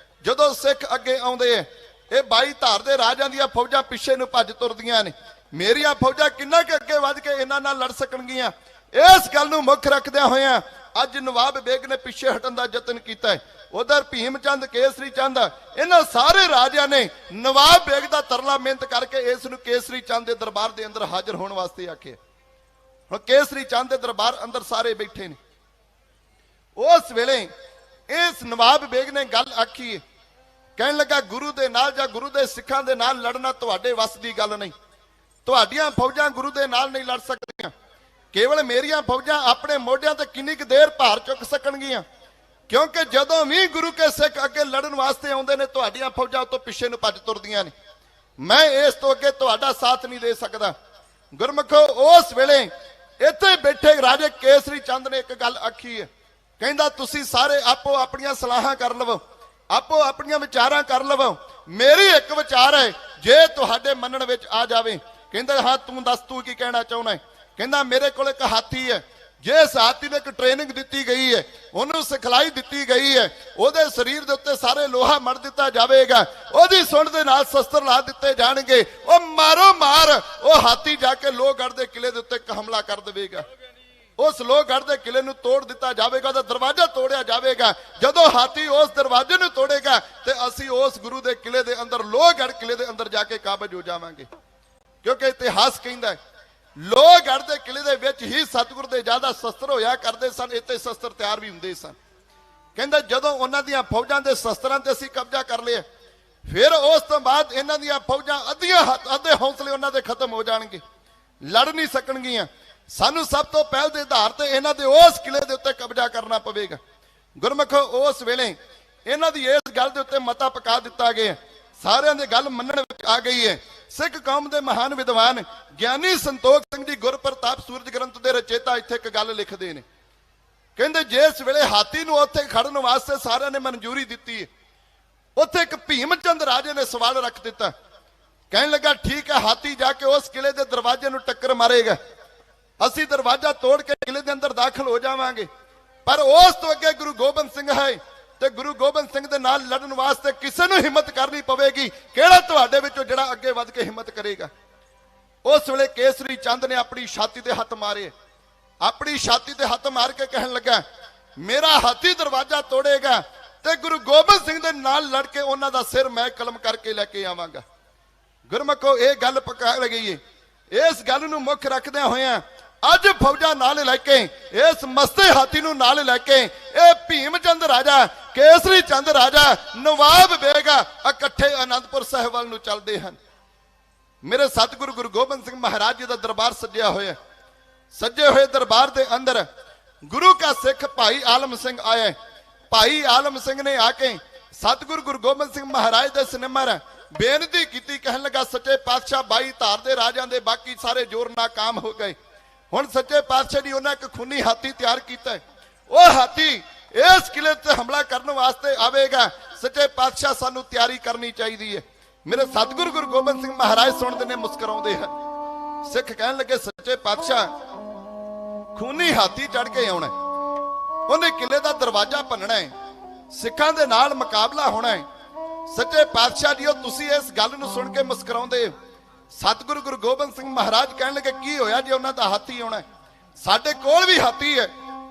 ਜਦੋਂ ਸਿੱਖ ਅੱਗੇ ਆਉਂਦੇ ਆ, ਇਹ 22 ਧਾਰ ਦੇ ਰਾਜਾਂ ਦੀਆਂ ਫੌਜਾਂ ਪਿੱਛੇ ਨੂੰ ਭੱਜ ਤੁਰਦੀਆਂ ਨੇ। ਮੇਰੀਆਂ ਫੌਜਾਂ ਕਿੰਨਾ ਕਿ ਅੱਗੇ ਵੱਧ ਕੇ ਇਹਨਾਂ ਨਾਲ ਲੜ ਸਕਣਗੀਆਂ। ਇਸ ਗੱਲ ਨੂੰ ਮੁੱਖ ਰੱਖਦਿਆਂ ਹੋਇਆਂ ਅੱਜ ਨਵਾਬ ਬੇਗ ਨੇ ਪਿੱਛੇ ਹਟਣ ਦਾ ਯਤਨ ਕੀਤਾ ਹੈ। ਉਧਰ ਭੀਮ ਚੰਦ, ਕੇਸਰੀ ਚੰਦ, ਇਹਨਾਂ ਸਾਰੇ ਰਾਜਿਆਂ ਨੇ ਨਵਾਬ ਬੇਗ ਦਾ ਤਰਲਾ ਮਿਹਨਤ ਕਰਕੇ ਇਸ ਨੂੰ ਕੇਸਰੀ ਚੰਦ ਦੇ ਦਰਬਾਰ ਦੇ ਅੰਦਰ ਹਾਜ਼ਰ ਹੋਣ ਵਾਸਤੇ ਆਖਿਆ। ਹੁਣ ਕੇਸਰੀ ਚੰਦ ਦੇ ਦਰਬਾਰ ਅੰਦਰ ਸਾਰੇ ਬੈਠੇ ਨੇ। ਉਸ ਵੇਲੇ ਇਸ ਨਵਾਬ ਬੇਗ ਨੇ ਗੱਲ ਆਖੀ, ਕਹਿਣ ਲੱਗਾ ਗੁਰੂ ਦੇ ਨਾਲ ਜਾਂ ਗੁਰੂ ਦੇ ਸਿੱਖਾਂ ਦੇ ਨਾਲ ਲੜਨਾ ਤੁਹਾਡੇ ਵੱਸ ਦੀ ਗੱਲ ਨਹੀਂ। ਤੁਹਾਡੀਆਂ ਫੌਜਾਂ ਗੁਰੂ ਦੇ ਨਾਲ ਨਹੀਂ ਲੜ ਸਕਦੀਆਂ। ਕੇਵਲ ਮੇਰੀਆਂ ਫੌਜਾਂ ਆਪਣੇ ਮੋਢਿਆਂ ਤੇ ਕਿੰਨੀ ਕੁ ਦੇਰ ਭਾਰ ਚੁੱਕ ਸਕਣਗੀਆਂ, ਕਿਉਂਕਿ ਜਦੋਂ ਵੀ ਗੁਰੂ ਕੇ ਸਿੱਖ ਅੱਗੇ ਲੜਨ ਵਾਸਤੇ ਆਉਂਦੇ ਨੇ ਤੁਹਾਡੀਆਂ ਫੌਜਾਂ ਤੋਂ ਪਿੱਛੇ ਨੂੰ ਭੱਜ ਤੁਰਦੀਆਂ ਨੇ। ਮੈਂ ਇਸ ਤੋਂ ਅੱਗੇ ਤੁਹਾਡਾ ਸਾਥ ਨਹੀਂ ਦੇ ਸਕਦਾ। ਗੁਰਮੁਖੋ ਉਸ ਵੇਲੇ ਇੱਥੇ ਬੈਠੇ ਰਾਜੇ ਕੇਸਰੀ ਚੰਦ ਨੇ ਇੱਕ ਗੱਲ ਆਖੀ ਹੈ, ਕਹਿੰਦਾ ਤੁਸੀਂ ਸਾਰੇ ਆਪੋ ਆਪਣੀਆਂ ਸਲਾਹਾਂ ਕਰ ਲਵੋ, ਆਪੋ ਆਪਣੀਆਂ ਵਿਚਾਰਾਂ ਕਰ ਲਵੋ। ਮੇਰੀ ਇੱਕ ਵਿਚਾਰ ਹੈ, ਜੇ ਤੁਹਾਡੇ ਮੰਨਣ ਵਿੱਚ ਆ ਜਾਵੇ। ਕਹਿੰਦਾ ਹਾਂ ਤੂੰ ਦੱਸ, ਤੂੰ ਕੀ ਕਹਿਣਾ ਚਾਹੁੰਦਾ ਹੈ? ਕਹਿੰਦਾ ਮੇਰੇ ਕੋਲ ਇੱਕ ਹਾਥੀ ਹੈ, ਜਿਸ ਹਾਥੀ ਨੂੰ ਇੱਕ ਟ੍ਰੇਨਿੰਗ ਦਿੱਤੀ ਗਈ ਹੈ, ਉਹਨੂੰ ਸਿਖਲਾਈ ਦਿੱਤੀ ਗਈ ਹੈ, ਉਹਦੇ ਸਰੀਰ ਦੇ ਉੱਤੇ ਸਾਰੇ ਲੋਹਾ ਮੜ ਦਿੱਤਾ ਜਾਵੇਗਾ, ਉਹਦੀ ਸੁੰਡ ਦੇ ਨਾਲ ਸ਼ਸਤਰ ਲਾ ਦਿੱਤੇ ਜਾਣਗੇ, ਉਹ ਮਾਰੋ ਮਾਰ ਉਹ ਹਾਥੀ ਜਾ ਕੇ ਲੋਹਗੜ੍ਹ ਦੇ ਕਿਲੇ ਦੇ ਉੱਤੇ ਇੱਕ ਹਮਲਾ ਕਰ ਦੇਵੇਗਾ। ਉਸ ਲੋਹਗੜ੍ਹ ਦੇ ਕਿਲੇ ਨੂੰ ਤੋੜ ਦਿੱਤਾ ਜਾਵੇਗਾ, ਉਹਦਾ ਦਰਵਾਜ਼ਾ ਤੋੜਿਆ ਜਾਵੇਗਾ। ਜਦੋਂ ਹਾਥੀ ਉਸ ਦਰਵਾਜ਼ੇ ਨੂੰ ਤੋੜੇਗਾ ਤੇ ਅਸੀਂ ਉਸ ਗੁਰੂ ਦੇ ਕਿਲੇ ਦੇ ਅੰਦਰ, ਲੋਹਗੜ੍ਹ ਕਿਲੇ ਦੇ ਅੰਦਰ ਜਾ ਕੇ ਕਾਬਜ ਹੋ ਜਾਵਾਂਗੇ। ਕਿਉਂਕਿ ਇਤਿਹਾਸ ਕਹਿੰਦਾ ਹੈ ਲੋਹਗੜ੍ਹ ਦੇ ਕਿਲੇ ਦੇ ਵਿੱਚ ਹੀ ਸਤਿਗੁਰ ਦੇ ਜ਼ਿਆਦਾ ਸ਼ਸਤਰ ਹੋਇਆ ਕਰਦੇ ਸਨ, ਇੱਥੇ ਸ਼ਸਤਰ ਤਿਆਰ ਵੀ ਹੁੰਦੇ ਸਨ। ਕਹਿੰਦਾ ਜਦੋਂ ਉਹਨਾਂ ਦੀਆਂ ਫੌਜਾਂ ਦੇ ਸ਼ਸਤਰਾਂ ਤੇ ਅਸੀਂ ਕਬਜ਼ਾ ਕਰ ਲਿਆ, ਫਿਰ ਉਸ ਤੋਂ ਬਾਅਦ ਇਹਨਾਂ ਦੀਆਂ ਫੌਜਾਂ ਅੱਧੇ ਹੌਸਲੇ ਉਹਨਾਂ ਦੇ ਖਤਮ ਹੋ ਜਾਣਗੇ, ਲੜ ਨਹੀਂ ਸਕਣਗੀਆਂ। ਸਾਨੂੰ ਸਭ ਤੋਂ ਪਹਿਲ ਦੇ ਆਧਾਰ ਤੇ ਇਹਨਾਂ ਦੇ ਉਸ ਕਿਲੇ ਦੇ ਉੱਤੇ ਕਬਜ਼ਾ ਕਰਨਾ ਪਵੇਗਾ। ਗੁਰਮਖੋ ਉਸ ਵੇਲੇ ਇਹਨਾਂ ਦੀ ਇਸ ਗੱਲ ਦੇ ਉੱਤੇ ਮਤਾ ਪਕਾ ਦਿੱਤਾ ਗਿਆ, ਸਾਰਿਆਂ ਦੀ ਗੱਲ ਮੰਨਣ ਵਿੱਚ ਆ ਗਈ ਹੈ। ਸਿੱਖ ਕੌਮ ਦੇ ਮਹਾਨ ਵਿਦਵਾਨ ਗਿਆਨੀ ਸੰਤੋਖ ਸਿੰਘ ਜੀ ਗੁਰਪ੍ਰਤਾਪ ਸੂਰਜ ਗ੍ਰੰਥ ਦੇ ਰਚੇਤਾ ਇੱਥੇ ਇੱਕ ਗੱਲ ਲਿਖਦੇ ਨੇ, ਕਹਿੰਦੇ ਜਿਸ ਵੇਲੇ ਹਾਥੀ ਨੂੰ ਉੱਥੇ ਖੜਨ ਵਾਸਤੇ ਸਾਰਿਆਂ ਨੇ ਮਨਜ਼ੂਰੀ ਦਿੱਤੀ ਹੈ, ਉੱਥੇ ਇੱਕ ਭੀਮ ਚੰਦ ਰਾਜੇ ਨੇ ਸਵਾਲ ਰੱਖ ਦਿੱਤਾ। ਕਹਿਣ ਲੱਗਾ ਠੀਕ ਹੈ, ਹਾਥੀ ਜਾ ਕੇ ਉਸ ਕਿਲੇ ਦੇ ਦਰਵਾਜ਼ੇ ਨੂੰ ਟੱਕਰ ਮਾਰੇਗਾ, ਅਸੀਂ ਦਰਵਾਜ਼ਾ ਤੋੜ ਕੇ ਕਿਲੇ ਦੇ ਅੰਦਰ ਦਾਖਲ ਹੋ ਜਾਵਾਂਗੇ, ਪਰ ਉਸ ਤੋਂ ਅੱਗੇ ਗੁਰੂ ਗੋਬਿੰਦ ਸਿੰਘ ਹੈ ਤੇ ਗੁਰੂ ਗੋਬਿੰਦ ਸਿੰਘ ਦੇ ਨਾਲ ਲੜਨ ਵਾਸਤੇ ਕਿਸੇ ਨੂੰ ਹਿੰਮਤ ਕਰਨੀ ਪਵੇਗੀ, ਕਿਹੜਾ ਤੁਹਾਡੇ ਵਿੱਚੋਂ ਜਿਹੜਾ ਅੱਗੇ ਵੱਧ ਕੇ ਹਿੰਮਤ ਕਰੇਗਾ। ਉਸ ਵੇਲੇ ਕੇਸਰੀ ਚੰਦ ਨੇ ਆਪਣੀ ਛਾਤੀ ਤੇ ਹੱਥ ਮਾਰੇ, ਆਪਣੀ ਛਾਤੀ ਤੇ ਹੱਥ ਮਾਰ ਕੇ ਕਹਿਣ ਲੱਗਾ ਮੇਰਾ ਹਾਥੀ ਦਰਵਾਜ਼ਾ ਤੋੜੇਗਾ ਤੇ ਗੁਰੂ ਗੋਬਿੰਦ ਸਿੰਘ ਦੇ ਨਾਲ ਲੜ ਕੇ ਉਹਨਾਂ ਦਾ ਸਿਰ ਮੈਂ ਕਲਮ ਕਰਕੇ ਲੈ ਕੇ ਆਵਾਂਗਾ। ਗੁਰਮਖੋ ਇਹ ਗੱਲ ਪਕਾ ਗਈ ਹੈ। ਇਸ ਗੱਲ ਨੂੰ ਮੁੱਖ ਰੱਖਦਿਆਂ ਹੋਇਆਂ ਅੱਜ ਫੌਜਾਂ ਨਾਲ ਲੈ ਕੇ ਇਸ ਮਸਤੇ ਹਾਥੀ ਨੂੰ ਨਾਲ ਲੈ ਕੇ ਇਹ ਭੀਮ ਚੰਦ ਰਾਜਾ, ਕੇਸਰੀ ਚੰਦ ਰਾਜਾ, ਨਵਾਬ ਬੇਗਾ ਇਕੱਠੇ ਅਨੰਦਪੁਰ ਸਾਹਿਬ ਵੱਲ ਨੂੰ ਚੱਲਦੇ ਹਨ। ਮੇਰੇ ਸਤਿਗੁਰੂ ਗੁਰੂ ਗੋਬਿੰਦ ਸਿੰਘ ਮਹਾਰਾਜ ਜੀ ਦਾ ਦਰਬਾਰ ਸੱਜਿਆ ਹੋਇਆ, ਸੱਜੇ ਹੋਏ ਦਰਬਾਰ ਦੇ ਅੰਦਰ ਗੁਰੂ ਕਾ ਸਿੱਖ ਭਾਈ ਆਲਮ ਸਿੰਘ ਆਇਆ। ਭਾਈ ਆਲਮ ਸਿੰਘ ਨੇ ਆ ਕੇ ਸਤਿਗੁਰੂ ਗੁਰੂ ਗੋਬਿੰਦ ਸਿੰਘ ਮਹਾਰਾਜ ਦੇ ਸਿਨਮਰ ਬੇਨਤੀ ਕੀਤੀ, ਕਹਿਣ ਲੱਗਾ ਸੱਚੇ ਪਾਤਸ਼ਾਹ 22 ਧਾਰ ਦੇ ਰਾਜਾਂ ਦੇ ਬਾਕੀ ਸਾਰੇ ਜ਼ੋਰ ਨਾਕਾਮ ਹੋ ਗਏ, ਹੁਣ ਸੱਚੇ ਪਾਤਸ਼ਾਹ ਜੀ ਉਹਨਾਂ ਇੱਕ ਖੂਨੀ ਹਾਥੀ ਤਿਆਰ ਕੀਤਾ, ਉਹ ਹਾਥੀ ਇਸ ਕਿਲੇ ਤੇ ਹਮਲਾ ਕਰਨ ਵਾਸਤੇ ਆਵੇਗਾ, ਸੱਚੇ ਪਾਤਸ਼ਾਹ ਸਾਨੂੰ ਤਿਆਰੀ ਕਰਨੀ ਚਾਹੀਦੀ ਹੈ। ਮੇਰੇ ਸਤਿਗੁਰੂ ਗੁਰੂ ਗੋਬਿੰਦ ਸਿੰਘ ਮਹਾਰਾਜ ਸੁਣਦੇ ਨੇ, ਮੁਸਕਰਾਉਂਦੇ ਹਨ। ਸਿੱਖ ਕਹਿਣ ਲੱਗੇ ਸੱਚੇ ਪਾਤਸ਼ਾਹ ਖੂਨੀ ਹਾਥੀ ਚੜ ਕੇ ਆਉਣਾ, ਉਹਨੇ ਕਿਲੇ ਦਾ ਦਰਵਾਜ਼ਾ ਭੰਨਣਾ ਹੈ, ਸਿੱਖਾਂ ਦੇ ਨਾਲ ਮੁਕਾਬਲਾ ਹੋਣਾ ਹੈ। ਸੱਚੇ ਪਾਤਸ਼ਾਹ ਜੀਓ ਤੁਸੀਂ ਇਸ ਗੱਲ ਨੂੰ ਸੁਣ ਕੇ ਮੁਸਕਰਾਉਂਦੇ। ਸਤਿਗੁਰੂ ਗੁਰੂ ਗੋਬਿੰਦ ਸਿੰਘ ਮਹਾਰਾਜ ਕਹਿਣ ਲੱਗੇ ਕੀ ਹੋਇਆ ਜੇ ਉਹਨਾਂ ਦਾ ਹਾਥੀ ਆਉਣਾ, ਸਾਡੇ ਕੋਲ ਵੀ ਹਾਥੀ ਹੈ,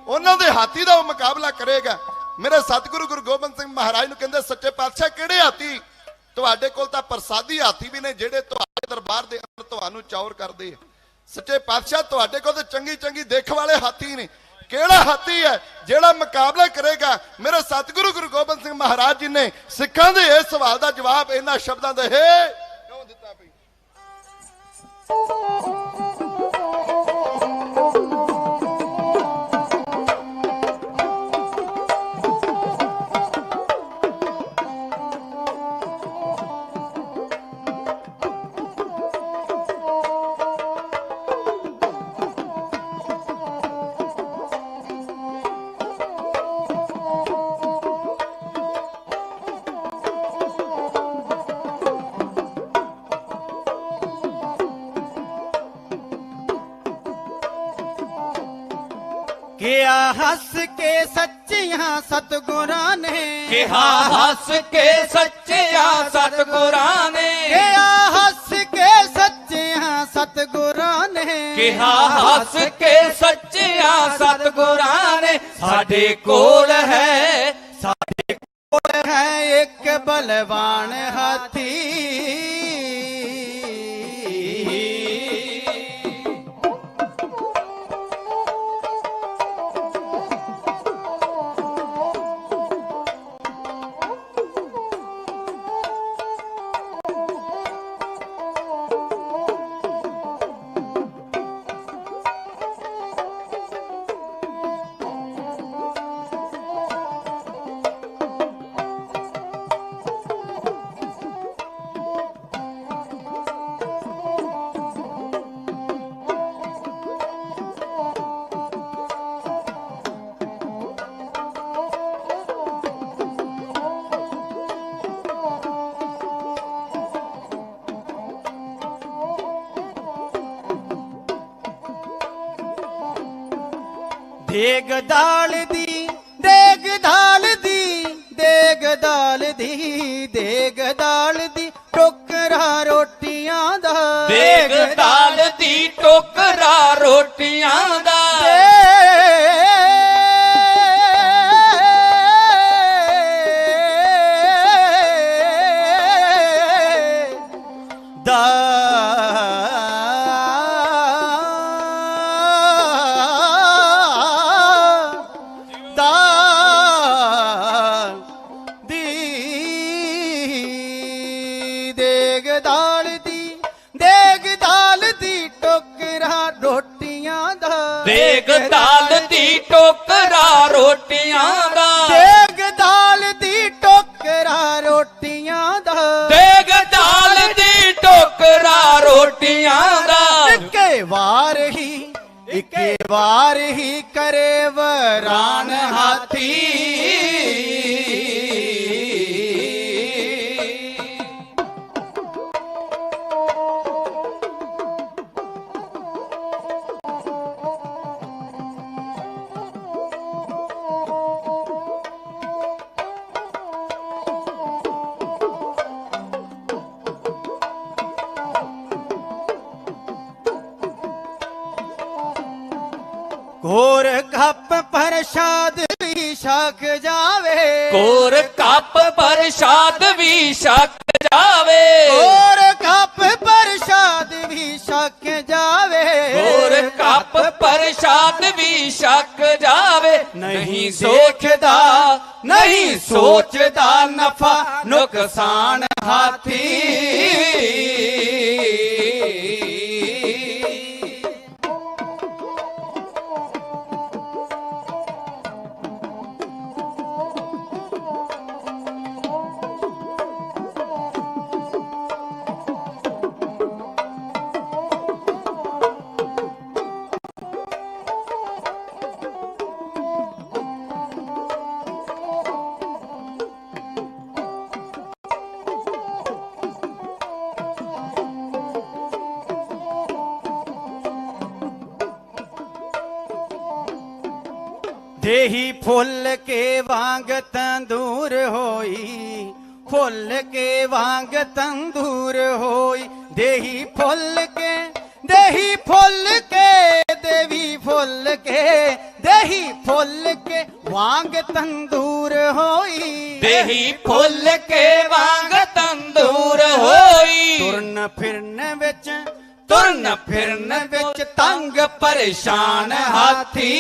ਉਹਨਾਂ ਦੇ ਹਾਥੀ ਦਾ ਉਹ ਮੁਕਾਬਲਾ ਕਰੇਗਾ। ਮੇਰੇ ਸਤਿਗੁਰੂ ਗੁਰੂ ਗੋਬਿੰਦ ਸਿੰਘ ਮਹਾਰਾਜ ਨੂੰ ਕਹਿੰਦੇ ਸੱਚੇ ਪਾਤਸ਼ਾਹ ਕਿਹੜੇ ਹਾਥੀ, ਤੁਹਾਡੇ ਕੋਲ ਤਾਂ ਪ੍ਰਸਾਦੀ ਹਾਥੀ ਵੀ ਨੇ ਜਿਹੜੇ ਤੁਹਾਡੇ ਦਰਬਾਰ ਦੇ ਅੰਦਰ ਤੁਹਾਨੂੰ ਚੌਰ ਕਰਦੇ ਆ। ਸੱਚੇ ਪਾਤਸ਼ਾਹ ਤੁਹਾਡੇ ਕੋਲ ਤਾਂ ਚੰਗੀ ਚੰਗੀ ਦੇਖ ਵਾਲੇ ਹਾਥੀ ਨੇ, ਕਿਹੜਾ ਹਾਥੀ ਹੈ ਜਿਹੜਾ ਮੁਕਾਬਲਾ ਕਰੇਗਾ। ਮੇਰੇ ਸਤਿਗੁਰੂ ਗੁਰੂ ਗੋਬਿੰਦ ਸਿੰਘ ਮਹਾਰਾਜ ਜੀ ਨੇ ਸਿੱਖਾਂ ਦੇ ਇਸ ਸਵਾਲ ਦਾ ਜਵਾਬ ਇਹਨਾਂ ਸ਼ਬਦਾਂ ਦੇ ਕਿਉਂ ਦਿੱਤਾ ਪਈ। ਕਿਹਾ ਹੱਸ ਕੇ ਸੱਚੀਆਂ ਸਤਿਗੁਰਾਂ ਨੇ, ਕਿਹਾ ਹੱਸ ਕੇ ਸੱਚਿਆ ਸਤਿਗੁਰਾਂ ਨੇ, ਕਿਹਾ ਹੱਸ ਕੇ ਸੱਚੀਆਂ ਸਤਿਗੁਰਾਂ ਨੇ, ਕਿਹਾ ਹੱਸ ਕੇ ਸੱਚਿਆ ਸਤਿਗੁਰਾਂ ਨੇ, ਸਾਡੇ ਕੋਲ ਹੈ, ਸਾਡੇ ਕੋਲ ਹੈ ਇੱਕ ਬਲਵਾਨ ਹਾਥੀ, ਦੇਗ ਦਾਲ ਦੀ, ਦੇਗ ਦਾਲ ਦੀ, ਦੇਗ ਦਾਲ ਦੀ, ਦੇਗ ਦਾਲ ਦੀ ਟੋਕਰਾ ਰੋਟੀਆਂ ਦਾ, ਦੇਗ ਦਾਲ ਦੀ ਟੋਕਰਾ ਰੋਟੀਆਂ ਦਾ, दाल दी टोकरा रोटियां दा, ਦੇਗ ਦਾਲ ਦੀ ਟੋਕਰਾ ਰੋਟੀਆਂ ਦਾ, देग दाल दी टोकरा रोटियां दा। ਇੱਕੇ ਵਾਰ ਹੀ ਕਰੇ ਵਰਾਨ ਹਾਥੀ। ਘੋਰ ਕੱਪ ਪ੍ਰਸ਼ਾਦ ਵੀ ਛਕ ਜਾਵੇ, ਕੋਰ ਕੱਪ ਪ੍ਰਸ਼ਾਦ ਵੀ ਛਕ ਜਾਵੇ, ਘੋਰ ਕੱਪ ਪ੍ਰਸ਼ਾਦ ਵੀ ਛਕ ਜਾਵੇ, ਕੋਰ ਕੱਪ ਪ੍ਰਸ਼ਾਦ ਵੀ ਛਕ ਜਾਵੇ। ਨਹੀਂ ਸੋਚਦਾ ਨਫਾ ਨੁਕਸਾਨ ਹਾਥੀ। ਦੇਹੀ ਫੁੱਲ ਕੇ ਵਾਂਗ ਤੰਦੂਰ ਹੋਈ, ਫੁੱਲ ਕੇ ਵਾਂਗ ਤੰਦੂਰ ਹੋਈ, ਦੇਹੀ ਫੁੱਲ ਕੇ, ਦੇਹੀ ਫੁੱਲ ਕੇ, ਦੇਵੀ ਫੁੱਲ ਕੇ, ਦੇਹੀ ਫੁੱਲ ਕੇ ਵਾਂਗ ਤੰਦੂਰ ਹੋਈ, ਦੇਹੀ ਫੁੱਲ ਕੇ ਵਾਂਗ ਤੰਦੂਰ ਹੋਈ। ਤੁਰਨ ਫਿਰਨ ਵਿੱਚ ਤੰਗ ਪਰੇਸ਼ਾਨ ਹਾਥੀ।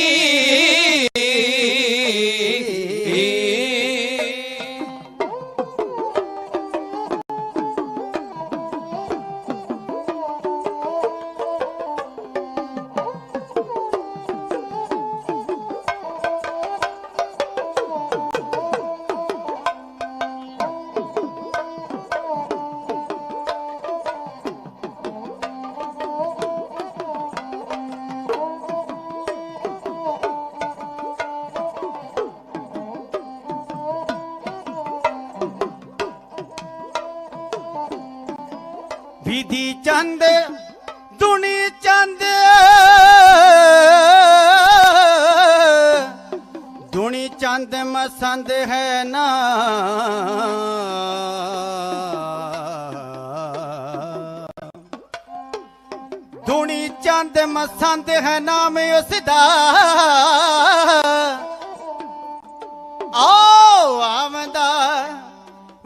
ਵਿਧੀ ਚੰਦ ਦੁਨੀ ਚੰਦ, ਦੁਨੀ ਚੰਦ ਮਸੰਦ ਹੈ ਨਾ, ਦੁਨੀ ਚੰਦ ਮਸੰਦ ਹੈ ਨਾਮ ਉਸਦਾ। ਆਓ ਆਮਦਾ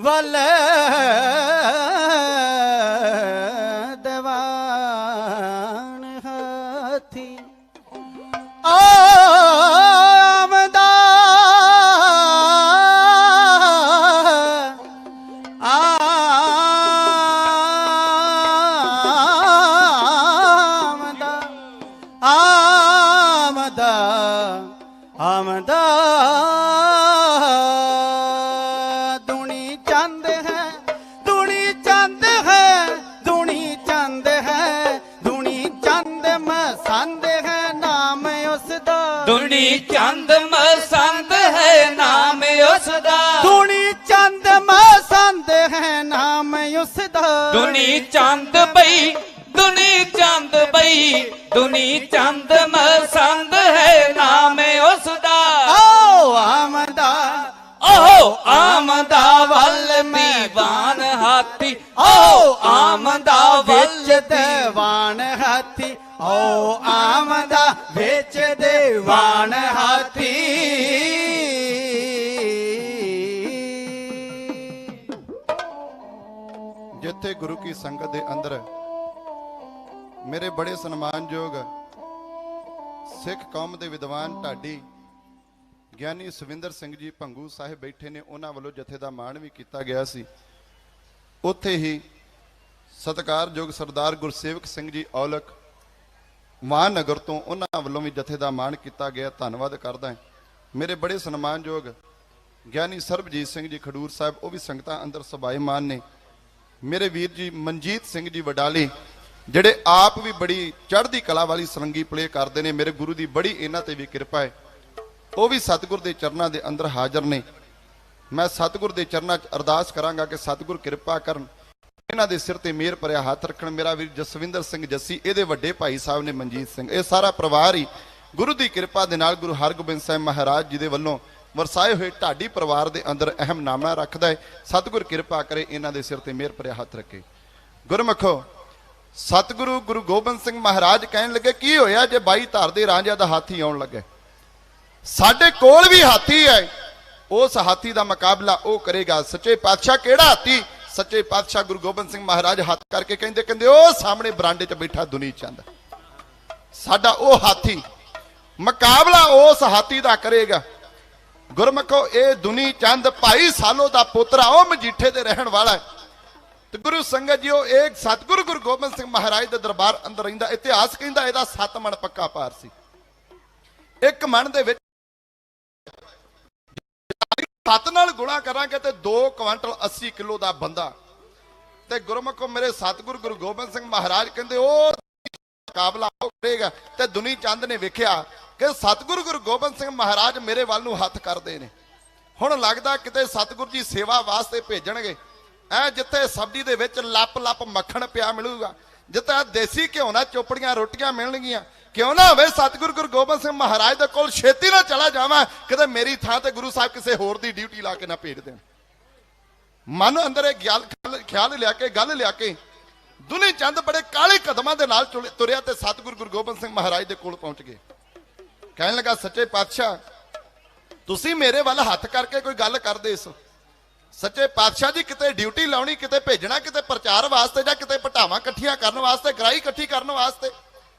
ਵੱਲ ਦਵਾਨ ਹਾਥੀ। ਆਮਦਾ ਆਮਦਾ ਆਮਦਾ ਆਮਦਾ ਦੁਨੀ ਚੰਦ ਹੈ, ਦੁਨੀ ਚੰਦ ਹੈ, ਦੁਨੀ ਚੰਦ ਹੈ, ਦੁਨੀ ਚੰਦ ਮਸੰਦ ਹੈ ਨਾਮ ਉਸਦਾ। ਦੁਨੀ ਚੰਦ ਮਸੰਦ ਹੈ ਨਾਮ ਉਸਦਾ। ਦੁਨੀ ਚੰਦ ਮਸੰਦ ਹੈ ਨਾਮ ਉਸਦਾ। ਦੁਨੀ ਚੰਦ ਬਈ, ਦੁਨੀ ਚੰਦ ਬਈ, ਦੁਨੀ ਚੰਦ ਮਸੰਦ ਹੈ ਨਾਮ ਉਸਦਾ। ਓ ਆਮਦਾ, ਓਹ ਆਮਦਾ ਵੱਲ ਦੀਵਾਨ ਹਾਥੀ, ਓ ਆਮਦਾ ਵਿੱਚ ਵੱਲ ਦੀਵਾਨ ਹਾਥੀ। ਓ ਆਮਦਾ ਵਿੱਚ ਦੀਵਾਨ ਹਾਥੀ। ਜਿੱਥੇ ਗੁਰੂ ਕੀ ਸੰਗਤ ਦੇ ਅੰਦਰ ਮੇਰੇ ਬੜੇ ਸਨਮਾਨਯੋਗ ਸਿੱਖ ਕੌਮ ਦੇ ਵਿਦਵਾਨ ਢਾਡੀ ਗਿਆਨੀ ਸੁਵਿੰਦਰ ਸਿੰਘ ਜੀ ਭੰਗੂ ਸਾਹਿਬ ਬੈਠੇ ਨੇ, ਉਹਨਾਂ ਵੱਲੋਂ ਜਥੇ ਦਾ ਮਾਣ ਵੀ ਕੀਤਾ ਗਿਆ ਸੀ। ਉੱਥੇ ਹੀ ਸਤਿਕਾਰਯੋਗ ਸਰਦਾਰ ਗੁਰਸੇਵਕ ਸਿੰਘ ਜੀ ਔਲਖ ਮਹਾਨਗਰ ਤੋਂ ਉਹਨਾਂ ਵੱਲੋਂ ਵੀ ਜਥੇ ਦਾ ਮਾਣ ਕੀਤਾ ਗਿਆ। ਧੰਨਵਾਦ ਕਰਦਾ ਮੇਰੇ ਬੜੇ ਸਨਮਾਨਯੋਗ ਗਿਆਨੀ ਸਰਬਜੀਤ ਸਿੰਘ ਜੀ ਖਡੂਰ ਸਾਹਿਬ, ਉਹ ਵੀ ਸੰਗਤਾਂ ਅੰਦਰ ਸਭਾਏਮਾਨ ਨੇ। ਮੇਰੇ ਵੀਰ ਜੀ ਮਨਜੀਤ ਸਿੰਘ ਜੀ ਵਡਾਲੀ, ਜਿਹੜੇ ਆਪ ਵੀ ਬੜੀ ਚੜ੍ਹਦੀ ਕਲਾ ਵਾਲੀ ਸਰੰਗੀ ਪਲੇ ਕਰਦੇ ਨੇ। ਮੇਰੇ ਗੁਰੂ ਦੀ ਬੜੀ ਇਹਨਾਂ ਤੇ ਵੀ ਕਿਰਪਾ ਹੈ, ਉਹ ਵੀ ਸਤਿਗੁਰ ਦੇ ਚਰਨਾਂ ਦੇ ਅੰਦਰ ਹਾਜ਼ਰ ਨੇ। ਮੈਂ ਸਤਿਗੁਰ ਦੇ ਚਰਨਾਂ 'ਚ ਅਰਦਾਸ ਕਰਾਂਗਾ ਕਿ ਸਤਿਗੁਰ ਕਿਰਪਾ ਕਰਨ, ਇਹਨਾਂ ਦੇ ਸਿਰ ਤੇ ਮਿਹਰ ਭਰਿਆ ਹੱਥ ਰੱਖਣ। ਮੇਰਾ ਵੀਰ ਜਸਵਿੰਦਰ ਸਿੰਘ ਜੱਸੀ, ਇਹਦੇ ਵੱਡੇ ਭਾਈ ਸਾਹਿਬ ਨੇ ਮਨਜੀਤ ਸਿੰਘ, ਇਹ ਸਾਰਾ ਪਰਿਵਾਰ ਹੀ ਗੁਰੂ ਦੀ ਕਿਰਪਾ ਦੇ ਨਾਲ ਗੁਰੂ ਹਰਗੋਬਿੰਦ ਸਾਹਿਬ ਮਹਾਰਾਜ ਜੀ ਦੇ ਵੱਲੋਂ ਵਰਸਾਏ ਹੋਏ ਢਾਡੀ ਪਰਿਵਾਰ ਦੇ ਅੰਦਰ ਅਹਿਮ ਨਾਮਾ ਰੱਖਦਾ ਹੈ। ਸਤਿਗੁਰ ਕਿਰਪਾ ਕਰੇ, ਇਹਨਾਂ ਦੇ ਸਿਰ ਤੇ ਮਿਹਰ ਭਰਿਆ ਹੱਥ ਰੱਖੇ। ਗੁਰਮਖੋ, ਸਤਿਗੁਰੂ ਗੁਰੂ ਗੋਬਿੰਦ ਸਿੰਘ ਮਹਾਰਾਜ ਕਹਿਣ ਲੱਗੇ, ਕੀ ਹੋਇਆ ਜੇ 22 ਧਾਰ ਦੇ ਰਾਂਝਿਆਂ ਦਾ ਹਾਥੀ ਆਉਣ ਲੱਗੇ? ਸਾਡੇ ਕੋਲ ਵੀ ਹਾਥੀ ਹੈ, ਉਸ ਹਾਥੀ ਦਾ ਮੁਕਾਬਲਾ ਉਹ ਕਰੇਗਾ। ਸੱਚੇ ਪਾਤਸ਼ਾਹ ਕਿਹੜਾ ਹਾਥੀ? ਸੱਚੇ ਪਾਤਸ਼ਾਹ ਗੁਰੂ ਗੋਬਿੰਦ ਸਿੰਘ ਮਹਾਰਾਜ ਹੱਥ ਕਰਕੇ ਕਹਿੰਦੇ ਉਹ ਸਾਹਮਣੇ ਬਰਾਂਡੇ 'ਚ ਬੈਠਾ ਦੁਨੀ ਚੰਦ, ਸਾਡਾ ਉਹ ਹਾਥੀ, ਮੁਕਾਬਲਾ ਉਸ ਹਾਥੀ ਦਾ ਕਰੇਗਾ। ਗੁਰਮਖੋ, ਇਹ ਦੁਨੀ ਚੰਦ ਭਾਈ ਸਾਲੋ ਦਾ ਪੁੱਤਰ ਆ, ਉਹ ਮਜੀਠੇ ਦੇ ਰਹਿਣ ਵਾਲਾ ਹੈ। ਤੇ ਗੁਰੂ ਸੰਗਤ ਜੀਓ, ਇਹ ਸਤਿਗੁਰੂ ਗੁਰੂ ਗੋਬਿੰਦ ਸਿੰਘ ਮਹਾਰਾਜ ਦੇ ਦਰਬਾਰ ਅੰਦਰ ਰਹਿੰਦਾ। ਇਤਿਹਾਸ ਕਹਿੰਦਾ ਇਹਦਾ 7 ਮਣ ਪੱਕਾ ਪਾਰ ਸੀ। 1 ਮਣ ਦੇ ਵਿੱਚ 7 ਨਾਲ ਗੁਣਾ ਕਰਾਂਗੇ ਤੇ 2 ਕੁਆਂਟਲ 80 ਕਿਲੋ ਦਾ ਬੰਦਾ। ਤੇ ਗੁਰਮਖੋ, ਮੇਰੇ ਸਤਿਗੁਰੂ ਗੁਰੂ ਗੋਬਿੰਦ ਸਿੰਘ ਮਹਾਰਾਜ ਕਹਿੰਦੇ ਉਹ ਮੁਕਾਬਲਾ ਉਹ ਕਰੇਗਾ। ਤੇ ਦੁਨੀ ਚੰਦ ਨੇ ਵੇਖਿਆ ਕਿ ਸਤਿਗੁਰੂ ਗੁਰੂ ਗੋਬਿੰਦ ਸਿੰਘ ਮਹਾਰਾਜ ਮੇਰੇ ਵੱਲ ਨੂੰ ਹੱਥ ਕਰਦੇ ਨੇ। ਹੁਣ ਲੱਗਦਾ ਕਿਤੇ ਸਤਿਗੁਰੂ ਜੀ ਸੇਵਾ ਵਾਸਤੇ ਭੇਜਣਗੇ। ਜਿੱਥੇ ਸਬਜ਼ੀ ਦੇ ਵਿੱਚ ਲੱਪ ਮੱਖਣ ਪਿਆ ਮਿਲੂਗਾ, ਜਿੱਥੇ ਦੇਸੀ ਘਿਓ ਨਾਲ ਚੋਪੜੀਆਂ ਰੋਟੀਆਂ ਮਿਲਣਗੀਆਂ, ਕਿਉਂ ਨਾ ਹੋਵੇ ਸਤਿਗੁਰੂ ਗੁਰੂ ਗੋਬਿੰਦ ਸਿੰਘ ਮਹਾਰਾਜ ਦੇ ਕੋਲ ਛੇਤੀ ਨਾਲ ਚਲਾ ਜਾਵਾਂ, ਕਿਤੇ ਮੇਰੀ ਥਾਂ ਤੇ ਗੁਰੂ ਸਾਹਿਬ ਕਿਸੇ ਹੋਰ ਦੀ ਡਿਊਟੀ ਲਾ ਕੇ ਨਾ ਭੇਜ ਦੇਣ। ਮਨ ਅੰਦਰ ਇਹ ਖਿਆਲ ਲਿਆ ਕੇ, ਗੱਲ ਲਿਆ ਕੇ ਦੁਨੀ ਚੰਦ ਬੜੇ ਕਾਲੇ ਕਦਮਾਂ ਦੇ ਨਾਲ ਤੁਰਿਆ ਤੇ ਸਤਿਗੁਰੂ ਗੁਰੂ ਗੋਬਿੰਦ ਸਿੰਘ ਮਹਾਰਾਜ ਦੇ ਕੋਲ ਪਹੁੰਚ ਗਏ। ਕਹਿਣ ਲੱਗਾ, ਸੱਚੇ ਪਾਤਸ਼ਾਹ ਤੁਸੀਂ ਮੇਰੇ ਵੱਲ ਹੱਥ ਕਰਕੇ ਕੋਈ ਗੱਲ ਕਰਦੇ ਸੋ। ਸੱਚੇ ਪਾਤਸ਼ਾਹ ਜੀ, ਕਿਤੇ ਡਿਊਟੀ ਲਾਉਣੀ, ਕਿਤੇ ਭੇਜਣਾ, ਕਿਤੇ ਪ੍ਰਚਾਰ ਵਾਸਤੇ ਜਾਂ ਕਿਤੇ ਪਟਾਵਾਂ ਇਕੱਠੀਆਂ ਕਰਨ ਵਾਸਤੇ, ਗਰਾਈ ਇਕੱਠੀ ਕਰਨ ਵਾਸਤੇ?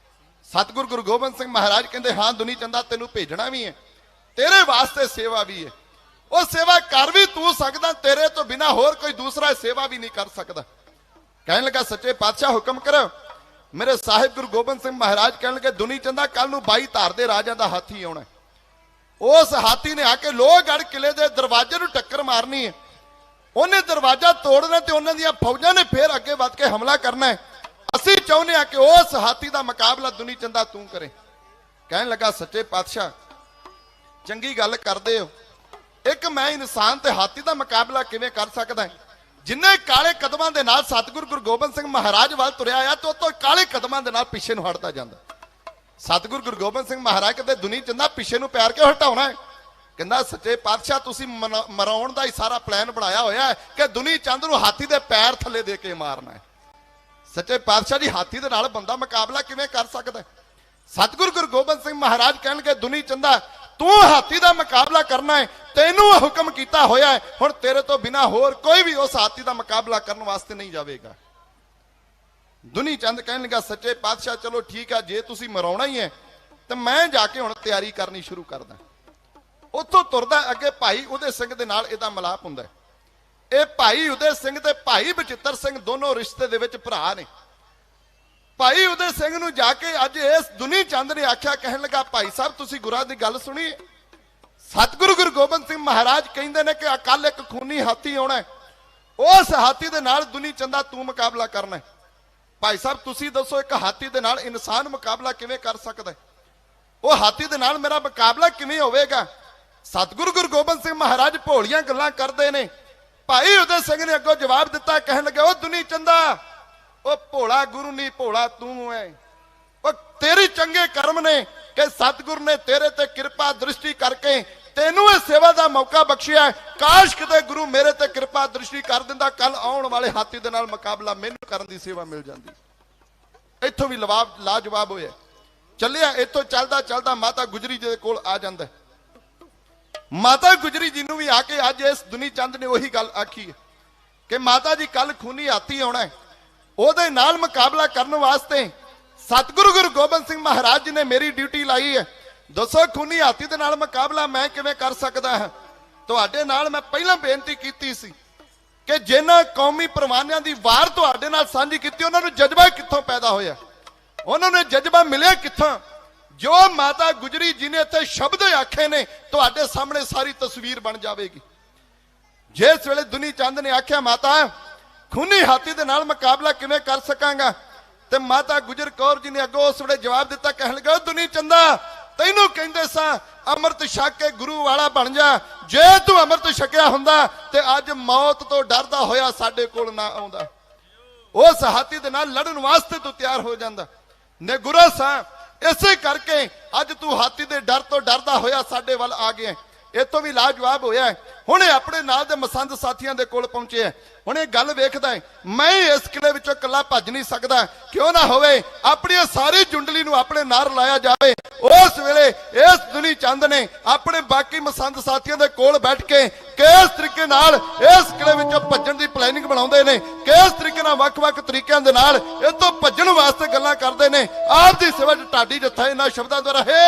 ਸਤਿਗੁਰੂ ਗੁਰੂ ਗੋਬਿੰਦ ਸਿੰਘ ਮਹਾਰਾਜ ਕਹਿੰਦੇ, ਹਾਂ ਦੁਨੀ ਚੰਦਾ, ਤੈਨੂੰ ਭੇਜਣਾ ਵੀ ਹੈ, ਤੇਰੇ ਵਾਸਤੇ ਸੇਵਾ ਵੀ ਹੈ। ਉਹ ਸੇਵਾ ਕਰ ਵੀ ਤੂੰ ਸਕਦਾ, ਤੇਰੇ ਤੋਂ ਬਿਨਾ ਹੋਰ ਕੋਈ ਦੂਸਰਾ ਸੇਵਾ ਵੀ ਨਹੀਂ ਕਰ ਸਕਦਾ। ਕਹਿਣ ਲੱਗਾ, ਸੱਚੇ ਪਾਤਸ਼ਾਹ ਹੁਕਮ ਕਰੋ। ਮੇਰੇ ਸਾਹਿਬ ਗੁਰੂ ਗੋਬਿੰਦ ਸਿੰਘ ਮਹਾਰਾਜ ਕਹਿਣ ਲੱਗੇ, ਦੁਨੀ ਚੰਦਾ, ਕੱਲ ਨੂੰ 22 ਧਾਰ ਦੇ ਰਾਜਿਆਂ ਦਾ ਹਾਥੀ ਆਉਣਾ। ਉਸ ਹਾਥੀ ਨੇ ਆ ਕੇ ਲੋਹਗੜ੍ਹ ਕਿਲੇ ਦੇ ਦਰਵਾਜ਼ੇ ਨੂੰ ਟੱਕਰ ਮਾਰਨੀ ਹੈ। ਉਹਨੇ ਦਰਵਾਜ਼ਾ ਤੋੜਨਾ ਤੇ ਉਹਨਾਂ ਦੀਆਂ ਫੌਜਾਂ ਨੇ ਫੇਰ ਅੱਗੇ ਵੱਧ ਕੇ ਹਮਲਾ ਕਰਨਾ ਹੈ। ਅਸੀਂ ਚਾਹੁੰਦੇ ਹਾਂ ਕਿ ਉਸ ਹਾਥੀ ਦਾ ਮੁਕਾਬਲਾ ਦੁਨੀ ਚੰਦਾ ਤੂੰ ਕਰੇ। ਕਹਿਣ ਲੱਗਾ, ਸੱਚੇ ਪਾਤਸ਼ਾਹ ਚੰਗੀ ਗੱਲ ਕਰਦੇ ਹੋ, ਇੱਕ ਮੈਂ ਇਨਸਾਨ ਤੇ ਹਾਥੀ ਦਾ ਮੁਕਾਬਲਾ ਕਿਵੇਂ ਕਰ ਸਕਦਾ? ਜਿੰਨੇ ਕਾਲੇ ਕਦਮਾਂ ਦੇ ਨਾਲ ਸਤਿਗੁਰੂ ਗੁਰੂ ਗੋਬਿੰਦ ਸਿੰਘ ਮਹਾਰਾਜ ਵੱਲ ਤੁਰਿਆ ਆ, ਤੇ ਉਹ ਤੋਂ ਕਾਲੇ ਕਦਮਾਂ ਦੇ ਨਾਲ ਪਿੱਛੇ ਨੂੰ ਹਟਦਾ ਜਾਂਦਾ। ਸਤਿਗੁਰੂ ਗੁਰੂ ਗੋਬਿੰਦ ਸਿੰਘ ਮਹਾਰਾਜ ਕਹਿੰਦੇ, ਦੁਨੀ ਚੰਦਾ ਪਿੱਛੇ ਨੂੰ ਪੈਰ ਕਿਉਂ ਹਟਾਉਣਾ ਹੈ? ਕਹਿੰਦਾ, ਸੱਚੇ ਪਾਤਸ਼ਾਹ ਤੁਸੀਂ ਮਰਾਉਣ ਦਾ ਹੀ ਸਾਰਾ ਪਲਾਨ ਬਣਾਇਆ ਹੋਇਆ ਹੈ ਕਿ ਦੁਨੀ ਚੰਦ ਨੂੰ ਹਾਥੀ ਦੇ ਪੈਰ ਥੱਲੇ ਦੇ ਕੇ ਮਾਰਨਾ ਹੈ। ਸੱਚੇ ਪਾਤਸ਼ਾਹ ਜੀ, ਹਾਥੀ ਦੇ ਨਾਲ ਬੰਦਾ ਮੁਕਾਬਲਾ ਕਿਵੇਂ ਕਰ ਸਕਦਾ? ਸਤਿਗੁਰੂ ਗੁਰੂ ਗੋਬਿੰਦ ਸਿੰਘ ਮਹਾਰਾਜ ਕਹਿਣਗੇ, ਦੁਨੀ ਚੰਦਾ, ਤੂੰ ਹਾਥੀ ਦਾ ਮੁਕਾਬਲਾ ਕਰਨਾ ਹੈ, ਤੈਨੂੰ ਹੁਕਮ ਕੀਤਾ ਹੋਇਆ ਹੈ। ਹੁਣ ਤੇਰੇ ਤੋਂ ਬਿਨਾ ਹੋਰ ਕੋਈ ਵੀ ਉਸ ਹਾਥੀ ਦਾ ਮੁਕਾਬਲਾ ਕਰਨ ਵਾਸਤੇ ਨਹੀਂ ਜਾਵੇਗਾ। ਦੁਨੀ ਚੰਦ ਕਹਿਣ ਲੱਗਾ, ਸੱਚੇ ਪਾਤਸ਼ਾਹ ਚਲੋ ਠੀਕ ਹੈ, ਜੇ ਤੁਸੀਂ ਮਰਾਉਣਾ ਹੀ ਹੈ ਤੇ ਮੈਂ ਜਾ ਕੇ ਹੁਣ ਤਿਆਰੀ ਕਰਨੀ ਸ਼ੁਰੂ ਕਰਦਾ। ਉੱਥੋਂ ਤੁਰਦਾ ਅੱਗੇ ਭਾਈ ਉਦੇ ਸਿੰਘ ਦੇ ਨਾਲ ਇਹਦਾ ਮਿਲਾਪ ਹੁੰਦਾ। ਇਹ ਭਾਈ ਉਦੇ ਸਿੰਘ ਤੇ ਭਾਈ ਬਚਿੱਤਰ ਸਿੰਘ ਦੋਨੋਂ ਰਿਸ਼ਤੇ ਦੇ ਵਿੱਚ ਭਰਾ ਨੇ। ਭਾਈ ਉਦੇ ਸਿੰਘ ਨੂੰ ਜਾ ਕੇ ਅੱਜ ਇਸ ਦੁਨੀ ਚੰਦ ਨੇ ਆਖਿਆ, ਕਹਿਣ ਲੱਗਾ, ਭਾਈ ਸਾਹਿਬ ਤੁਸੀਂ ਗੁਰਾਂ ਦੀ ਗੱਲ ਸੁਣੀ? ਸਤਿਗੁਰੂ ਗੁਰੂ ਗੋਬਿੰਦ ਸਿੰਘ ਮਹਾਰਾਜ ਕਹਿੰਦੇ ਨੇ ਕਿ ਕੱਲ ਇੱਕ ਖੂਨੀ ਹਾਥੀ ਆਉਣਾ, ਉਸ ਹਾਥੀ ਦੇ ਨਾਲ ਦੁਨੀ ਚੰਦਾ ਤੂੰ ਮੁਕਾਬਲਾ ਕਰਨਾ ਹੈ। ਭਾਈ ਸਾਹਿਬ ਤੁਸੀਂ ਦੱਸੋ, ਇੱਕ ਹਾਥੀ ਦੇ ਨਾਲ ਇਨਸਾਨ ਮੁਕਾਬਲਾ ਕਿਵੇਂ ਕਰ ਸਕਦਾ? ਉਹ ਹਾਥੀ ਦੇ ਨਾਲ ਮੇਰਾ ਮੁਕਾਬਲਾ ਕਿਵੇਂ ਹੋਵੇਗਾ? ਸਤਿਗੁਰੂ ਗੁਰੂ ਗੋਬਿੰਦ ਸਿੰਘ ਮਹਾਰਾਜ ਭੋਲੀਆਂ ਗੱਲਾਂ ਕਰਦੇ ਨੇ। ਭਾਈ ਉਦੇ ਸਿੰਘ ਨੇ ਅੱਗੋਂ ਜਵਾਬ ਦਿੱਤਾ, ਕਹਿਣ ਲੱਗਾ, ਉਹ ਦੁਨੀ ਚੰਦਾ, ਉਹ ਭੋਲਾ ਗੁਰੂ ਨਹੀਂ, ਭੋਲਾ ਤੂੰ ਹੈ। ਉਹ ਤੇਰੀ ਚੰਗੇ ਕਰਮ ਨੇ ਕਿ ਸਤਿਗੁਰੂ ਨੇ ਤੇਰੇ ਤੇ ਕਿਰਪਾ ਦ੍ਰਿਸ਼ਟੀ ਕਰਕੇ ਤੈਨੂੰ ਇਹ ਸੇਵਾ ਦਾ ਮੌਕਾ ਬਖਸ਼ਿਆ। ਕਾਸ਼ ਕਿਤੇ ਗੁਰੂ ਮੇਰੇ ਤੇ ਕਿਰਪਾ ਦ੍ਰਿਸ਼ਟੀ ਕਰ ਦਿੰਦਾ, ਕੱਲ ਆਉਣ ਵਾਲੇ ਹਾਥੀ ਦੇ ਨਾਲ ਮੁਕਾਬਲਾ ਮੈਨੂੰ ਕਰਨ ਦੀ ਸੇਵਾ ਮਿਲ ਜਾਂਦੀ। ਇੱਥੋਂ ਵੀ ਲਾਜਵਾਬ ਹੋਇਆ। ਚੱਲਿਆ, ਇੱਥੋਂ ਚੱਲਦਾ ਚੱਲਦਾ ਮਾਤਾ ਗੁਜਰੀ ਜੀ ਦੇ ਕੋਲ ਆ ਜਾਂਦਾ। ਮਾਤਾ ਗੁਜਰੀ ਜੀ ਨੂੰ ਵੀ ਆ ਕੇ ਅੱਜ ਇਸ ਦੁਨੀ ਚੰਦ ਨੇ ਉਹੀ ਗੱਲ ਆਖੀ ਹੈ ਕਿ ਮਾਤਾ ਜੀ ਕੱਲ ਖੂਨੀ ਹਾਥੀ ਆਉਣਾ, ਉਹਦੇ ਨਾਲ ਮੁਕਾਬਲਾ ਕਰਨ ਵਾਸਤੇ ਸਤਿਗੁਰੂ ਗੁਰੂ ਗੋਬਿੰਦ ਸਿੰਘ ਮਹਾਰਾਜ ਜੀ ਨੇ ਮੇਰੀ ਡਿਊਟੀ ਲਾਈ ਹੈ। ਦੱਸੋ ਖੂਨੀ ਹਾਥੀ ਦੇ ਨਾਲ ਮੁਕਾਬਲਾ ਮੈਂ ਕਿਵੇਂ ਕਰ ਸਕਦਾ ਹਾਂ? ਤੁਹਾਡੇ ਨਾਲ ਮੈਂ ਪਹਿਲਾਂ ਬੇਨਤੀ ਕੀਤੀ ਸੀ ਕਿ ਜਿਨ੍ਹਾਂ ਕੌਮੀ ਪਰਵਾਨਿਆਂ ਦੀ ਵਾਰ ਤੁਹਾਡੇ ਨਾਲ ਸਾਂਝੀ ਕੀਤੀ, ਉਹਨਾਂ ਨੂੰ ਜਜ਼ਬਾ ਕਿੱਥੋਂ ਪੈਦਾ ਹੋਇਆ? उन्होंने जज्बा मिले कित्थों? जो माता गुजरी जी ने इत्थे शब्द आखे ने तुहाडे सामने सारी तस्वीर बन जाएगी। जिस वेले दुनी चंद ने आख्या माता खूनी हाथी दे नाल मुकाबला किवें कर सकांगा, ते माता गुजर कौर जी ने अगों उस वेले जवाब दिता, कहण लगे दुनी चंदा तैनूं कहंदे सां अमृत छक के गुरु वाला बन जा। जे तू अमृत छकिया हुंदा ते अज मौत तो डरदा होया साडे कोल ना आउंदा, उस हाथी दे नाल लड़न वास्ते तू तैयार हो जांदा। ने गुरु सां इसे करके अज तू हाथी दे डर तो डरदा होया साडे वल आ गया। इस तो भी लाजवाब होया है, हुणे अपने नाल दे मसंद साथियां दे कोल पहुंचे है। हुण इह गल वेखदा है, मैं इस किले विचों कल्ला भज नहीं सकदा, क्यों ना होवे अपनी सारी जुंडली नूं अपने नार लाया जाए। उस वेले इस दुनी चंद ने अपने बाकी मसंद साथियों दे कोल बैठ के किस तरीके नाल इस किले विचों भजन दी प्लैनिंग बनाउंदे ने, किस तरीके नाल वख-वख तरीकिਆਂ दे नाल इह तों भजन वास्ते गल्लां करदे ने। आप दी सेवा च ढाडी जत्था इन्हां शब्दां द्वारा हे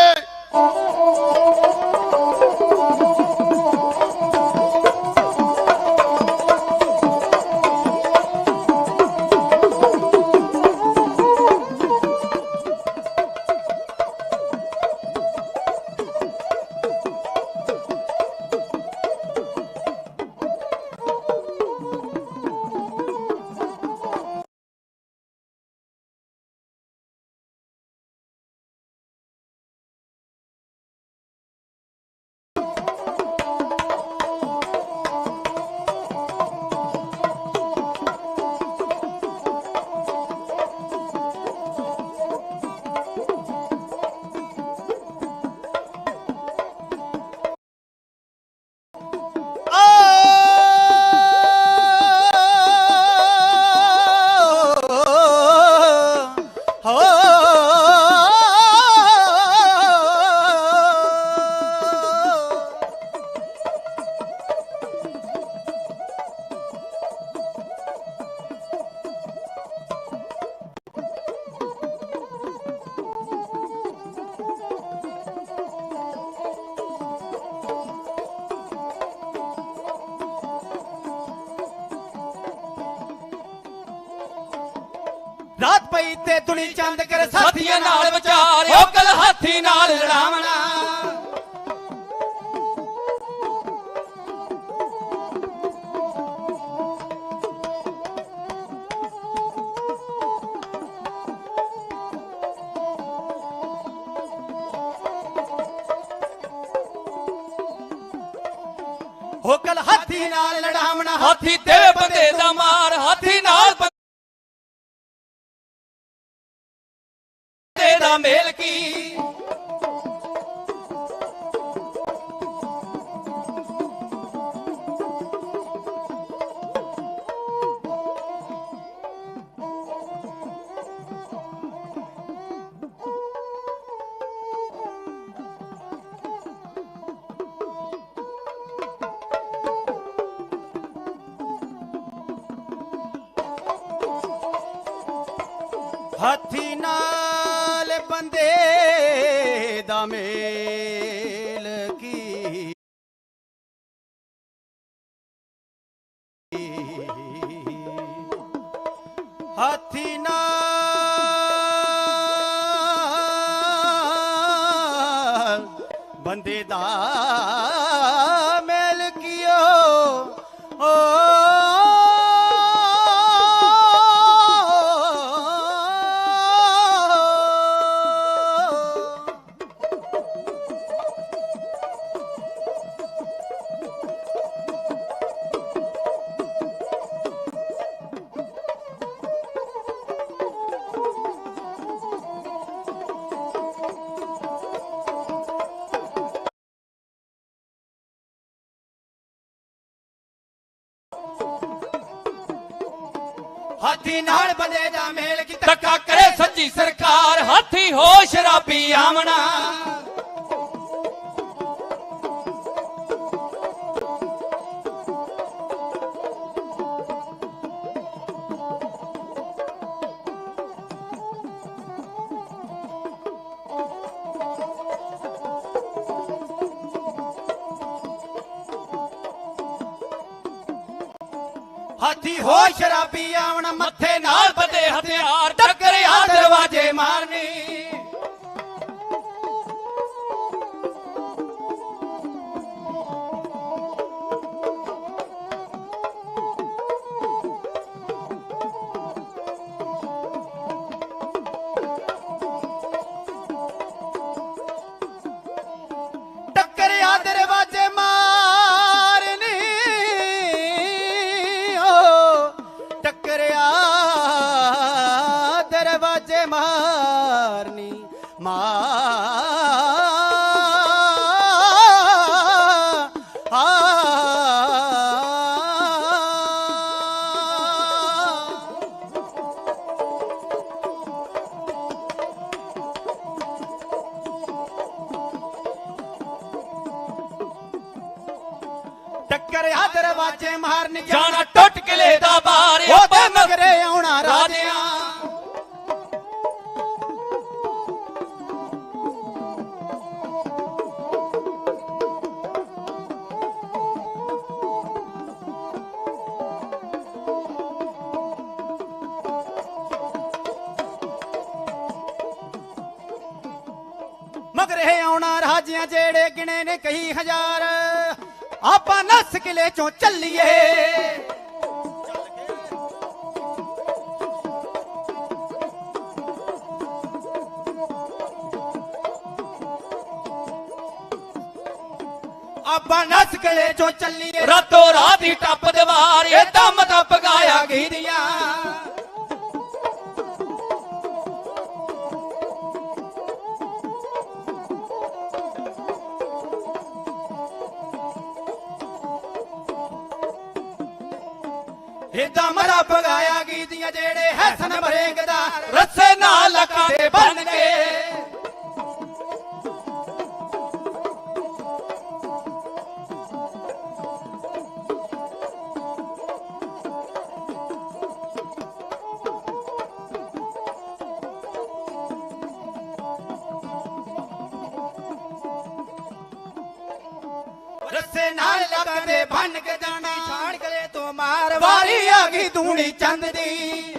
रात पई ते दुनी चंद करे साथियां नाल विचार ओकल हाथी नाल लड़ावना। होकल हाथी नाल लड़ावना। हाथी ते बंदे दा मार हाथी नाल दा मेल की। हाथी नाल बंदे दा मेल की। हाथी नाल बंदे दा मेल कियो। ओ हाथी नाल बंदे दा मेल की। धक्का करे सच्ची सरकार हाथी हो शराबी आमना। ਹਾਥੀ ਹੋ ਸ਼ਰਾਬੀ ਆਵਣ ਮੱਥੇ ਨਾਲ ਨਾਲ ਬਦੇ ਹਥਿਆਰ ਟੱਕਰਿਆ ਦਰਵਾਜੇ ਮਾਰਨੀ ਟੱਕਰਿਆ ਦਰਵਾਜੇ ਮਾਰਨੀ ਓ ਟੱਕਰਿਆ ਦਰਵਾਜੇ ਮਾਰਨੀ ਟੱਕਰਿਆ ਦਰਵਾਜੇ ਮਾਰਨ ਜਾਣਾ ਟੁੱਟ ਕਿਲੇ ਦਾ ਬਾਰ ਉਹਦੇ ਮਗਰੇ ਆਉਣਾ ਰਾਜਿਆਂ ਮਗਰੇ ਆਉਣਾ ਰਾਜਿਆਂ ਜਿਹੜੇ ਗਿਣੇ ਨੇ ਕਈ ਹਜ਼ਾਰ ਆਪਾਂ ਨਸ ਕਿਲੇ ਚੋਂ ਚੱਲੀਏ ਆਪਾਂ ਨਸ ਕਿਲੇ ਚੋਂ ਚੱਲੀਏ ਰਾਤੋਂ ਰਾਤ ਹੀ ਟੱਪ ਦੀਵਾਰ ਇਹ ਦਮ ਦਾ ਪਗਾਇਆ ਗੀਰੀਆਂ ਇਦਾਂ ਮਰਾ ਪਗਾਇਆ ਗੀਦੀਆਂ ਜਿਹੜੇ ਹਸਨ ਬਰੇਂਗਦਾ ਰੱਸੇ ਨਾਲ ਲੱਕਾਂ ਦੇ ਬੰਨ ਕੇ ਰੱਸੇ ਨਾਲ ਲੱਗਦੇ ਬੰਨ ਕੇ ਜਾਣਾ ਛਾੜ ਗਲੇ ਤੋਂ ਮਾਰ ਵਾਰੀ ਆ ਗਈ ਦੂਣੀ ਚੰਦ ਦੀ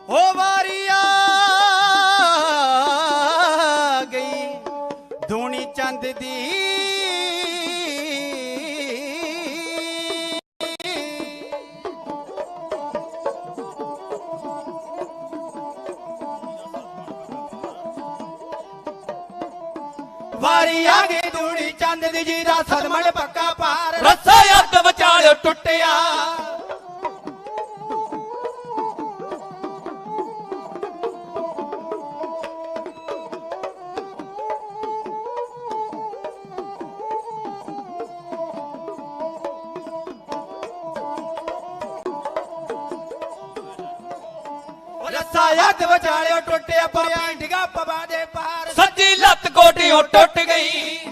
ਹੋ ਵਾਰੀ ਆ ਗਈ ਦੂਣੀ ਚੰਦ ਦੀ ਵਾਰੀ ਆ ਗਈ ਦੂਣੀ ਚੰਦ ਦੀ ਜੀ ਦਾ ਸਦਮਣ ਪੱਕਾ ਪਾਰ ਰੱਸਾ ਅੱਧ ਵਿਚਾਲੇ ਟੁੱਟਿਆ ਰੱਸਾ ਅੱਧ ਵਿਚਾਲੇ ਟੁੱਟਿਆ ਪਿਆ ਡਿਗਾ ਪਵਾ ਦੇ ਪਾਰ ਸੱਜੀ ਲੱਤ ਗੋਡਿਓਂ ਟੁੱਟ ਗਈ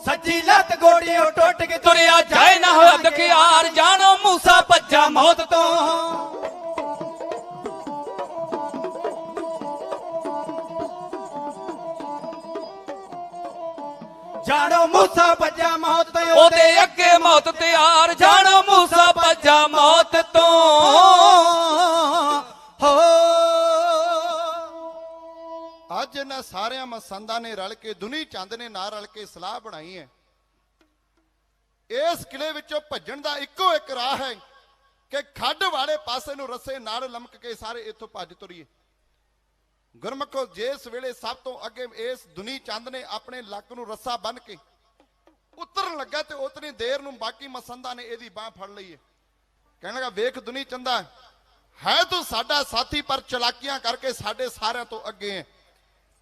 ਸੱਜੀ ਲੱਤ ਗੋੜੀਓ ਟੁੱਟ ਕੇ ਤੁਰਿਆ ਜਾਏ ਨਾ ਹੋਇਆ ਦਖਿਆਰ ਜਾਣੋ ਮੂਸਾ ਭੱਜਾ ਮੌਤ ਤੋਂ ਜਾਣੋ ਮੂਸਾ ਭੱਜਾ ਮੌਤ ਤੋਂ ਉਹਦੇ ਅੱਗੇ ਮੌਤ ਤਿਆਰ ਜਾਣੋ ਮੂਸਾ ਭੱਜਾ ਮੌਤ ਤੋਂ ਹੋ ਅੱਜ ਇਹਨਾਂ ਸਾਰਿਆਂ ਮਸੰਦਾਂ ਨੇ ਰਲ ਕੇ ਦੁਨੀ ਚੰਦ ਨੇ ਨਾਲ ਰਲ ਕੇ ਸਲਾਹ ਬਣਾਈ ਹੈ ਇਸ ਕਿਲੇ ਵਿੱਚੋਂ ਭੱਜਣ ਦਾ ਇੱਕੋ ਇੱਕ ਰਾਹ ਹੈ ਕਿ ਖੱਡ ਵਾਲੇ ਪਾਸੇ ਨੂੰ ਰੱਸੇ ਨਾਲ ਲਮਕ ਕੇ ਸਾਰੇ ਇੱਥੋਂ ਭੱਜ ਤੁਰੀਏ ਗੁਰਮਖੋ ਜਿਸ ਵੇਲੇ ਸਭ ਤੋਂ ਅੱਗੇ ਇਸ ਦੁਨੀ ਚੰਦ ਨੇ ਆਪਣੇ ਲੱਕ ਨੂੰ ਰੱਸਾ ਬੰਨ ਕੇ ਉਤਰਨ ਲੱਗਾ ਤੇ ਉਤਨੀ ਦੇਰ ਨੂੰ ਬਾਕੀ ਮਸੰਦਾਂ ਨੇ ਇਹਦੀ ਬਾਹ ਫੜ ਲਈ ਹੈ ਕਹਿਣ ਲੱਗਾ ਵੇਖ ਦੁਨੀ ਚੰਦਾ ਹੈ ਤੂੰ ਸਾਡਾ ਸਾਥੀ ਪਰ ਚਲਾਕੀਆਂ ਕਰਕੇ ਸਾਡੇ ਸਾਰਿਆਂ ਤੋਂ ਅੱਗੇ ਹੈ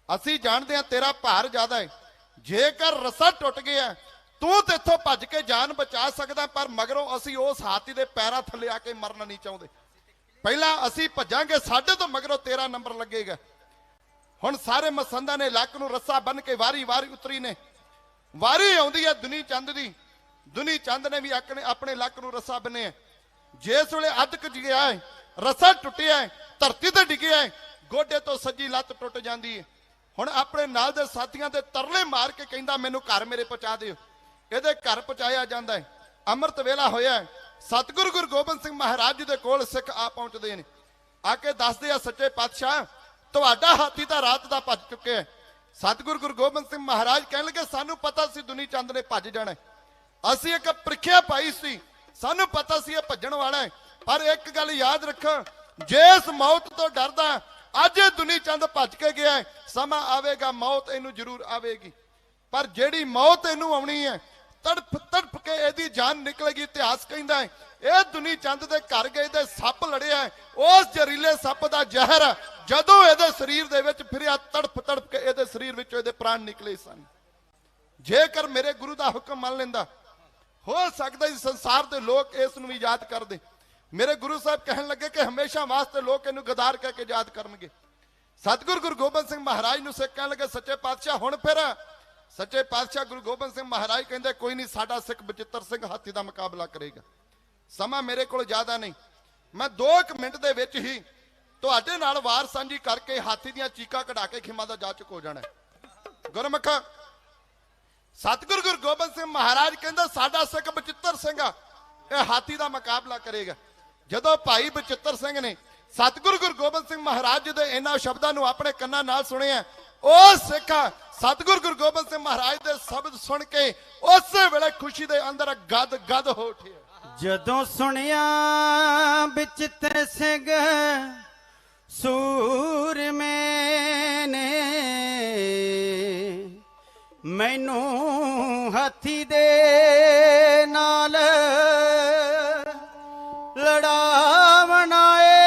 ਅਸੀਂ ਜਾਣਦੇ ਹਾਂ ਤੇਰਾ ਭਾਰ ਜ਼ਿਆਦਾ ਹੈ ਜੇਕਰ ਰੱਸਾ ਟੁੱਟ ਗਿਆ ਤੂੰ ਤੇ ਇੱਥੋਂ ਭੱਜ ਕੇ ਜਾਨ ਬਚਾ ਸਕਦਾ, ਪਰ ਮਗਰੋਂ ਅਸੀਂ ਉਸ ਹਾਥੀ ਦੇ ਪੈਰਾਂ ਥੱਲੇ ਆ ਕੇ ਮਰਨਾ ਨਹੀਂ ਚਾਹੁੰਦੇ। ਪਹਿਲਾਂ ਅਸੀਂ ਭੱਜਾਂਗੇ, ਸਾਡੇ ਤੋਂ ਮਗਰੋਂ ਤੇਰਾ ਨੰਬਰ ਲੱਗੇਗਾ। ਹੁਣ ਸਾਰੇ ਮਸੰਦਾਂ ਨੇ ਲੱਕ ਨੂੰ ਰੱਸਾ ਬੰਨ ਕੇ ਵਾਰੀ ਵਾਰੀ ਉਤਰੀ ਨੇ। ਵਾਰੀ ਆਉਂਦੀ ਹੈ ਦੁਨੀ ਚੰਦ ਦੀ। ਦੁਨੀ ਚੰਦ ਨੇ ਵੀ ਆਪਣੇ ਲੱਕ ਨੂੰ ਰੱਸਾ ਬੰਨਿਆ। ਜਿਸ ਵੇਲੇ ਅਦਕ ਗਿਆ ਹੈ, ਰੱਸਾ ਟੁੱਟਿਆ ਹੈ, ਧਰਤੀ ਤੇ ਡਿੱਗਿਆ ਹੈ, ਗੋਡੇ ਤੋਂ ਸੱਜੀ ਲੱਤ ਟੁੱਟ ਜਾਂਦੀ ਹੈ। ਹੁਣ ਆਪਣੇ ਨਾਲ ਦੇ ਸਾਥੀਆਂ ਦੇ ਤਰਲੇ ਮਾਰ ਕੇ ਕਹਿੰਦਾ ਮੈਨੂੰ ਘਰ ਮੇਰੇ ਪਹੁੰਚਾ ਦਿਓ। ਇਹਦੇ ਘਰ ਪਹੁੰਚਾਇਆ ਜਾਂਦਾ ਹੈ। ਅੰਮ੍ਰਿਤ ਵੇਲਾ ਹੋਇਆ ਹੈ। ਸਤਿਗੁਰੂ ਗੁਰੂ ਗੋਬਿੰਦ ਸਿੰਘ ਮਹਾਰਾਜ ਜੀ ਦੇ ਕੋਲ ਸਿੱਖ ਆ ਪਹੁੰਚਦੇ ਨੇ। ਆ ਕੇ ਦੱਸਦੇ ਆ ਸੱਚੇ ਪਾਤਸ਼ਾਹ ਤੁਹਾਡਾ ਹਾਥੀ ਤਾਂ ਰਾਤ ਦਾ ਭੱਜ ਚੁੱਕਿਆ ਹੈ। ਸਤਿਗੁਰੂ ਗੁਰੂ ਗੋਬਿੰਦ ਸਿੰਘ ਮਹਾਰਾਜ ਕਹਿਣ ਲੱਗੇ ਸਾਨੂੰ ਪਤਾ ਸੀ ਦੁਨੀ ਚੰਦ ਨੇ ਭੱਜ ਜਾਣਾ। ਅਸੀਂ ਇੱਕ ਪ੍ਰੀਖਿਆ ਪਾਈ ਸੀ, ਸਾਨੂੰ ਪਤਾ ਸੀ ਇਹ ਭੱਜਣ ਵਾਲਾ ਹੈ। ਪਰ ਇੱਕ ਗੱਲ ਯਾਦ ਰੱਖੋ, ਜਿਸ ਮੌਤ ਤੋਂ ਡਰਦਾ ਅੱਜ ਇਹ ਦੁਨੀ ਚੰਦ ਭੱਜ ਕੇ ਗਿਆ ਹੈ, ਸਮਾਂ ਆਵੇਗਾ ਮੌਤ ਇਹਨੂੰ ਜ਼ਰੂਰ ਆਵੇਗੀ। ਪਰ ਜਿਹੜੀ ਮੌਤ ਇਹਨੂੰ ਆਉਣੀ ਹੈ ਤੜਫ ਤੜਫ ਕੇ ਇਹਦੀ ਜਾਨ ਨਿਕਲੇਗੀ। ਇਤਿਹਾਸ ਕਹਿੰਦਾ ਹੈ ਇਹ ਦੁਨੀ ਚੰਦ ਦੇ ਘਰ ਗਏ ਤੇ ਸੱਪ ਲੜਿਆ, ਉਸ ਜ਼ਹਿਰੀਲੇ ਸੱਪ ਦਾ ਜ਼ਹਿਰ ਜਦੋਂ ਇਹਦੇ ਸਰੀਰ ਦੇ ਵਿੱਚ ਫਿਰਿਆ ਤੜਫ ਤੜਫ ਕੇ ਇਹਦੇ ਸਰੀਰ ਵਿੱਚੋਂ ਇਹਦੇ ਪ੍ਰਾਣ ਨਿਕਲੇ ਸਨ। ਜੇਕਰ ਮੇਰੇ ਗੁਰੂ ਦਾ ਹੁਕਮ ਮੰਨ ਲੈਂਦਾ, ਹੋ ਸਕਦਾ ਇਸ ਸੰਸਾਰ ਦੇ ਲੋਕ ਇਸ ਨੂੰ ਵੀ ਯਾਦ ਕਰਦੇ। ਮੇਰੇ ਗੁਰੂ ਸਾਹਿਬ ਕਹਿਣ ਲੱਗੇ ਕਿ ਹਮੇਸ਼ਾ ਵਾਸਤੇ ਲੋਕ ਇਹਨੂੰ ਗਦਾਰ ਕਹਿ ਕੇ ਯਾਦ ਕਰਨਗੇ। ਸਤਿਗੁਰੂ ਗੁਰੂ ਗੋਬਿੰਦ ਸਿੰਘ ਮਹਾਰਾਜ ਨੂੰ ਸਿੱਖ ਕਹਿਣ ਲੱਗੇ ਸੱਚੇ ਪਾਤਸ਼ਾਹ ਹੁਣ ਫਿਰ। ਸੱਚੇ ਪਾਤਸ਼ਾਹ ਗੁਰੂ ਗੋਬਿੰਦ ਸਿੰਘ ਮਹਾਰਾਜ ਕਹਿੰਦੇ ਕੋਈ ਨਹੀਂ, ਸਾਡਾ ਸਿੱਖ ਬਚਿੱਤਰ ਸਿੰਘ ਹਾਥੀ ਦਾ ਮੁਕਾਬਲਾ ਕਰੇਗਾ। ਸਮਾਂ ਮੇਰੇ ਕੋਲ ਜ਼ਿਆਦਾ ਨਹੀਂ, ਮੈਂ 2 ਮਿੰਟ ਦੇ ਵਿੱਚ ਹੀ ਤੁਹਾਡੇ ਨਾਲ ਵਾਰ ਸਾਂਝੀ ਕਰਕੇ ਹਾਥੀ ਦੀਆਂ ਚੀਕਾਂ ਕਢਾ ਕੇ ਖਿਮਾ ਦਾ ਜਾਚਕ ਹੋ ਜਾਣਾ। ਗੁਰਮੁਖ ਸਤਿਗੁਰੂ ਗੁਰੂ ਗੋਬਿੰਦ ਸਿੰਘ ਮਹਾਰਾਜ ਕਹਿੰਦਾ ਸਾਡਾ ਸਿੱਖ ਬਚਿੱਤਰ ਸਿੰਘ ਇਹ ਹਾਥੀ ਦਾ ਮੁਕਾਬਲਾ ਕਰੇਗਾ। ਜਦੋਂ ਭਾਈ ਬਚਿੱਤਰ ਸਿੰਘ ਨੇ ਸਤਿਗੁਰੂ ਗੁਰੂ ਗੋਬਿੰਦ ਸਿੰਘ ਮਹਾਰਾਜ ਜੀ ਦੇ ਇਹਨਾਂ ਸ਼ਬਦਾਂ ਨੂੰ ਆਪਣੇ ਕੰਨਾਂ ਨਾਲ ਸੁਣਿਆ, ਉਹ ਸਿੱਖ ਸਤਿਗੁਰੂ ਗੁਰੂ ਗੋਬਿੰਦ ਸਿੰਘ ਮਹਾਰਾਜ ਦੇ ਸ਼ਬਦ ਸੁਣ ਕੇ ਉਸੇ ਵੇਲੇ ਖੁਸ਼ੀ ਦੇ ਅੰਦਰ ਗਦ ਗਦ ਹੋ ਉੱਠਿਆ। ਜਦੋਂ ਸੁਣਿਆ ਬਚਿੱਤਰ ਸਿੰਘ ਸੂਰਮੇ ਨੇ ਮੈਨੂੰ ਹਾਥੀ ਦੇ ਨਾਲ ਲੜਾਵਣ ਆਏ,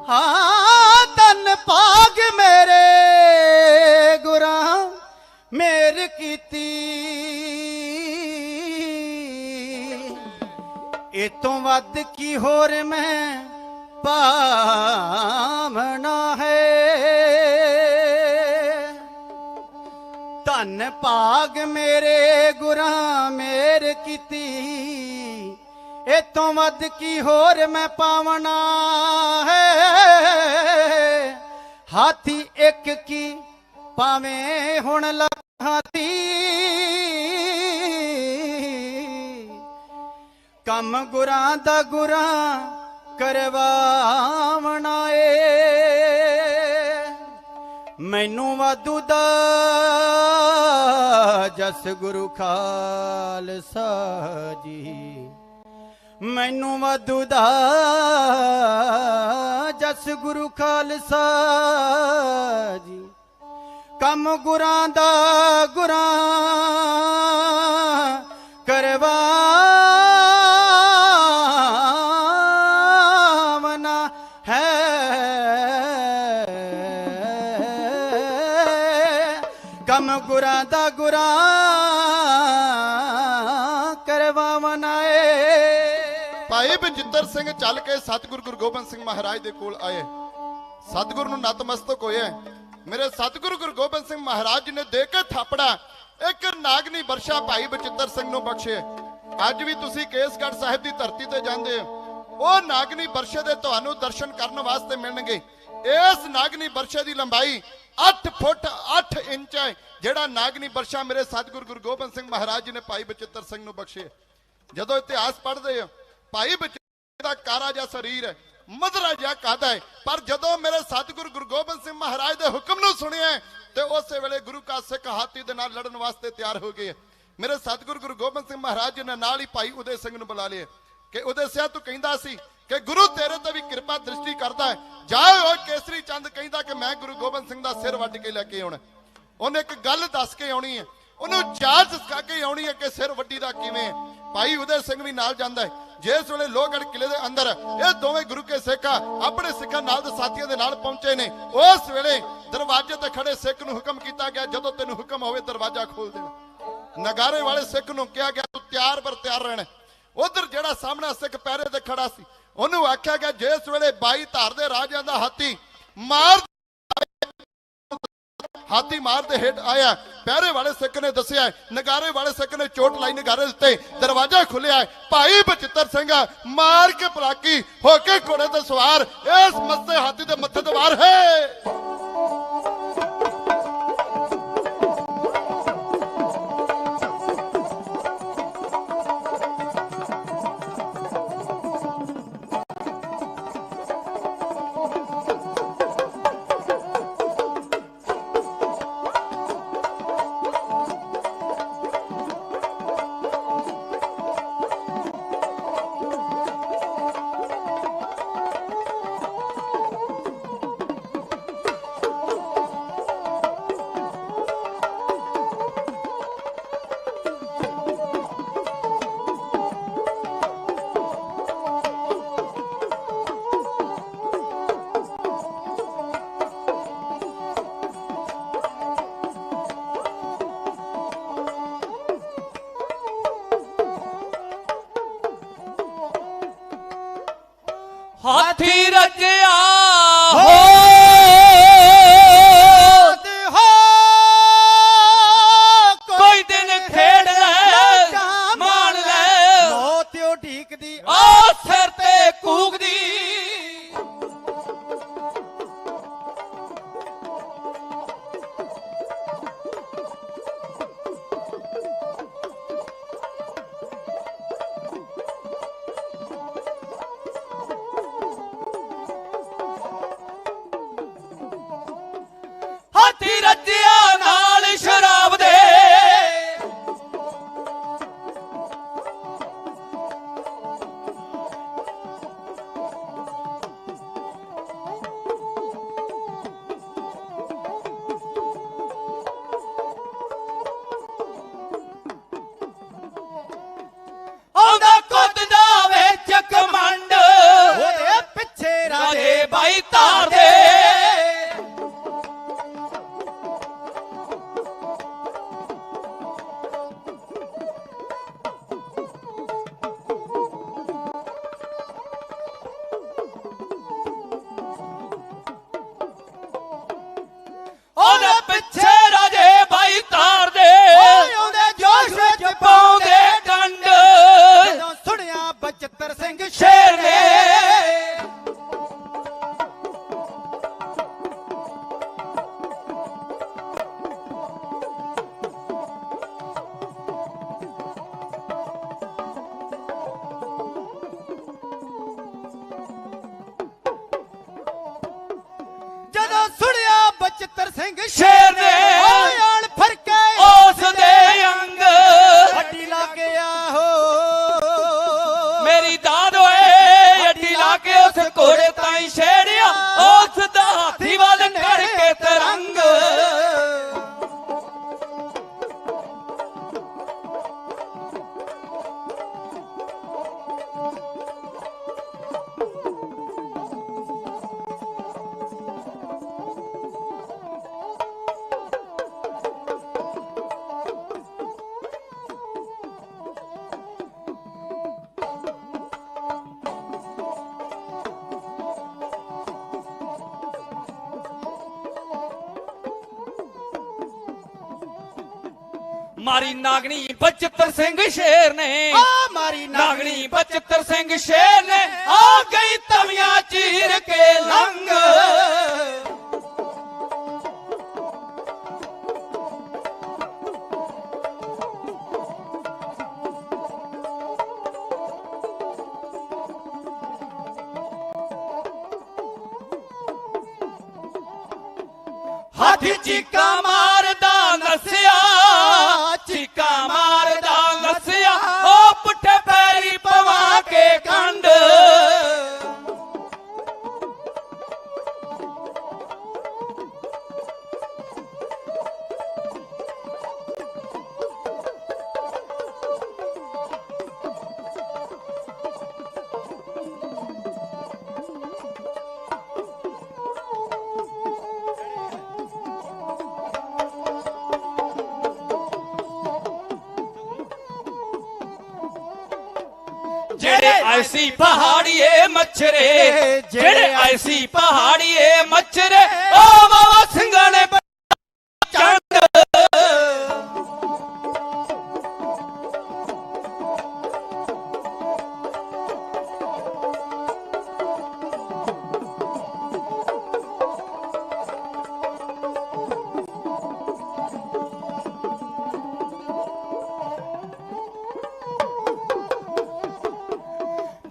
ਹਾਂ ਧੰਨ ਭਾਗ ਮੇਰੇ ਗੁਰਾਂ ਮੇਰ ਕੀਤੀ। ਇਹ ਤੋਂ ਵੱਧ ਕੀ ਹੋਰ ਮੈਂ ਪਾਵਣਾ ਹੈ। ਧੰਨ ਭਾਗ ਮੇਰੇ ਗੁਰਾਂ ਮੇਰ ਕੀਤੀ। ਇਹ ਤੋਂ ਵੱਧ ਕੀ ਹੋਰ ਮੈਂ ਪਾਵਣਾ ਹੈ। ਹਾਥੀ ਇੱਕ ਕੀ ਭਾਵੇਂ ਹੁਣ ਲੱਖ ਹਾਥੀ, ਕੰਮ ਗੁਰਾਂ ਦਾ ਗੁਰਾਂ ਕਰਵਾਵਣਾ ਏ। ਮੈਨੂੰ ਵਾਧੂ ਦਾ ਜਸ ਗੁਰੂ ਖਾਲਸਾ ਜੀ, ਮੈਨੂੰ ਵਾਧੂ ਦਾ ਜਸ ਗੁਰੂ ਖਾਲਸਾ ਜੀ। ਕੰਮ ਗੁਰਾਂ ਦਾ ਗੁਰਾਂ ਕਰਵਾਵਣਾ ਹੈ। ਕੰਮ ਗੁਰਾਂ ਦਾ ਗੁਰਾਂ ਕਰਵਾਵਣਾ ਏ। ਭਾਈ ਬਚਿੱਤਰ ਸਿੰਘ ਚੱਲ ਕੇ ਸਤਿਗੁਰੂ ਗੁਰੂ ਗੋਬਿੰਦ ਸਿੰਘ ਮਹਾਰਾਜ ਦੇ ਕੋਲ ਆਏ। ਸਤਿਗੁਰੂ ਨੂੰ ਨਤਮਸਤਕ ਹੋਏ। ਮੇਰੇ ਸਤਿਗੁਰੂ ਗੁਰੂ ਗੋਬਿੰਦ ਸਿੰਘ ਮਹਾਰਾਜ ਜੀ ਨੇ ਦੇ ਕੇ ਥਾਪੜਾ ਇੱਕ ਨਾਗਨੀ ਵਰਸ਼ਾ ਭਾਈ ਬਚਿੱਤਰ ਸਿੰਘ ਨੂੰ ਬਖਸ਼ੇ। ਅੱਜ ਵੀ ਤੁਸੀਂ ਕੇਸਗੜ੍ਹ ਸਾਹਿਬ ਦੀ ਧਰਤੀ ਤੇ ਜਾਂਦੇ ਹੋ, ਉਹ ਨਾਗਨੀ ਵਰਸ਼ੇ ਦੇ ਤੁਹਾਨੂੰ ਦਰਸ਼ਨ ਕਰਨ ਵਾਸਤੇ ਮਿਲਣਗੇ। ਇਸ ਨਾਗਨੀ ਵਰਸ਼ੇ ਦੀ ਲੰਬਾਈ 8 ਫੁੱਟ 8 ਇੰਚ ਹੈ। ਜਿਹੜਾ ਨਾਗਨੀ ਵਰਸ਼ਾ ਮੇਰੇ ਸਤਿਗੁਰੂ ਗੁਰੂ ਗੋਬਿੰਦ ਸਿੰਘ ਮਹਾਰਾਜ ਜੀ ਨੇ ਭਾਈ ਬਚਿੱਤਰ ਸਿੰਘ ਨੂੰ ਬਖਸ਼ੇ। ਜਦੋਂ ਇਤਿਹਾਸ ਪੜ੍ਹਦੇ ਹੋ, ਭਾਈ ਬਚਿੱਤਰ ਦਾ ਕਾਰਾ ਜਿਹਾ ਸਰੀਰ ਹੈ, ਮਧਰਾ ਜਿਹਾ ਕੱਦ ਹੈ, ਪਰ ਜਦੋਂ ਮੇਰੇ ਸਤਿਗੁਰੂ ਗੁਰੂ ਗੋਬਿੰਦ ਸਿੰਘ ਮਹਾਰਾਜ ਦੇ ਹੁਕਮ ਨੂੰ ਸੁਣਿਆ ਤੇ ਉਸੇ ਵੇਲੇ ਗੁਰੂ ਕਾ ਸਿੱਖ ਹਾਥੀ ਦੇ ਨਾਲ ਲੜਨ ਵਾਸਤੇ ਤਿਆਰ ਹੋ ਗਏ। ਮੇਰੇ ਸਤਿਗੁਰੂ ਗੁਰੂ ਗੋਬਿੰਦ ਸਿੰਘ ਮਹਾਰਾਜ ਜੀ ਨੇ ਨਾਲ ਹੀ ਭਾਈ ਉਦੇ ਸਿੰਘ ਨੂੰ ਬੁਲਾ ਲਿਆ ਕਿ ਉਦੇ ਸਿਆ ਤੂੰ ਕਹਿੰਦਾ ਸੀ ਕਿ ਗੁਰੂ ਤੇਰੇ ਤੇ ਵੀ ਕਿਰਪਾ ਦ੍ਰਿਸ਼ਟੀ ਕਰਦਾ ਹੈ, ਜਾ ਓਏ ਕੇਸਰੀ ਚੰਦ ਕਹਿੰਦਾ ਕਿ ਮੈਂ ਗੁਰੂ ਗੋਬਿੰਦ ਸਿੰਘ ਦਾ ਸਿਰ ਵੱਢ ਕੇ ਲੈ ਕੇ ਆਉਣਾ। ਉਹਨੇ ਇੱਕ ਗੱਲ ਦੱਸ ਕੇ ਆਉਣੀ ਹੈ, ਉਹਨੂੰ ਜਾਂਚ ਸਿਖਾ ਕੇ ਆਉਣੀ ਹੈ ਕਿ ਸਿਰ ਵੱਡੀ ਦਾ ਕਿਵੇਂ ਹੈ। ਭਾਈ ਉਦੇ ਸਿੰਘ ਵੀ ਨਾਲ ਜਾਂਦਾ ਹੈ। ਜਿਸ ਵੇਲੇ ਲੋਹਗੜ੍ਹ ਕਿਲੇ ਦੇ ਅੰਦਰ ਇਹ ਦੋਵੇਂ ਗੁਰੂ ਕੇ ਸਿੱਖ ਆਪਣੇ ਸਿੱਖਾਂ ਨਾਲ ਦੇ ਸਾਥੀਆਂ ਦੇ ਨਾਲ ਪਹੁੰਚੇ ਨੇ, ਉਸ ਵੇਲੇ ਦਰਵਾਜ਼ੇ ਤੇ ਖੜੇ ਸਿੱਖ ਨੂੰ ਹੁਕਮ ਕੀਤਾ ਗਿਆ, ਜਦੋਂ ਤੈਨੂੰ ਹੁਕਮ ਹੋਵੇ ਦਰਵਾਜ਼ਾ ਖੋਲ ਦੇ। ਨਗਾਰੇ ਵਾਲੇ ਸਿੱਖ ਨੂੰ ਕਿਹਾ ਗਿਆ ਤੂੰ ਤਿਆਰ ਪਰ ਤਿਆਰ ਰਹਿਣਾ। ਉਧਰ ਜਿਹੜਾ ਸਾਹਮਣਾ ਸਿੱਖ ਪਹਿਰੇ ਤੇ ਖੜਾ ਸੀ ਉਹਨੂੰ ਆਖਿਆ ਗਿਆ ਜਿਸ ਵੇਲੇ 22 ਧਾਰ ਦੇ ਰਾਜਿਆਂ ਦਾ ਹਾਥੀ ਮਾਰ ਦੇ ਹੇਠ ਆਇਆ, ਪਹਿਰੇ ਵਾਲੇ ਸਿੱਖ ਨੇ ਦੱਸਿਆ, ਨਗਾਰੇ ਵਾਲੇ ਸਿੱਖ ਨੇ ਚੋਟ ਲਾਈ ਨਗਾਰੇ ਉੱਤੇ, ਦਰਵਾਜ਼ਾ ਖੁੱਲਿਆ, ਭਾਈ ਬਚਿੱਤਰ ਸਿੰਘ ਮਾਰ ਕੇ ਪਲਾਕੀ ਹੋ ਕੇ ਘੋੜੇ ਤੇ ਸਵਾਰ ਇਸ ਮਸਤੇ ਹਾਥੀ ਦੇ ਮੱਥੇ ਤੇ ਵਾਰ ਹੈ। ਹਾਥੀ ਰੱਜਿਆ ਹੋ ਕੋਈ ਦਿਨ ਖੇਡ ਲੈ ਮਾਣ ਲੈ, ਮੌਤ ਓ ਢੀਕਦੀ ਆ ਸਿਰ ਤੇ ਕੂਕਦੀ। ਹਾਥੀ ਰੱਜਿਆ ਨਾਲ ਸ਼ਰਾਬ ਦੇ, ਆਉਂਦਾ ਕੁੱਦ ਦਾ ਵਿੱਚ ਕਮੰਡ, ਉਹਦੇ ਪਿੱਛੇ ਰਾਜੇ ਬਾਈ ਧਾਰ ਦੇ। ਉਹਦੇ ਪਿੱਛੇ ਰਾਜੇ ਬਾਈ ਧਾਰ ਦੇ, ਉਹਦੇ ਜੋਸ਼ ਵਿੱਚ ਪਾਉਂਦੇ ਕੰਡ, ਜਦੋਂ ਸੁਣਿਆ ਬਚਿੱਤਰ ਸਿੰਘ ਸ਼ੇਰ ਨੇ ਜਦੋਂ ਸੁਣਿਆ ਬਚਿੱਤਰ ਸਿੰਘ ਸ਼ੇਰ ਨੇ ਆਣ ਫਰਕੇ ਉਸ ਦੇ ਅੰਗ, ਹੱਡੀ ਲਾ ਕੇ ਆਹੋ ਮੇਰੀ ਦਾਦ ਓਏ ਅੱਡੀ ਲਾ ਕੇ ਉਸ ਘੋੜੇ ਤਾਈਂ ਛੇੜਿਆ, ਉਸ ਦਾ ਹਾਥੀ ਵੱਲ ਕਰਕੇ ਤਰੰਗ। ਮਾਰੀ ਨਾਗਣੀ ਬਚਿੱਤਰ ਸਿੰਘ ਸ਼ੇਰ ਨੇ, ਆ ਮਾਰੀ ਨਾਗਣੀ ਬਚਿੱਤਰ ਸਿੰਘ ਸ਼ੇਰ ਨੇ, ਆ ਗਈ ਤਵੀਆਂ ਚੀਰ ਕੇ ਲੰਘ। ਹਾਥੀ ਚੀਕਾ ਮਾਰਦਾ ਨਸਿਆ, ਚੀਕਾ ਮਾਰਦਾ ਨਸਿਆ, ਉਹ ਪੁੱਠੇ ਪੈਰੀ ਪਵਾ ਕੇ ਕੰਡ। ऐसी पहाड़िए मच्छरे जेड़े ऐसी पहाड़िए मच्छरे ओ बाबा सिंघा ने चंद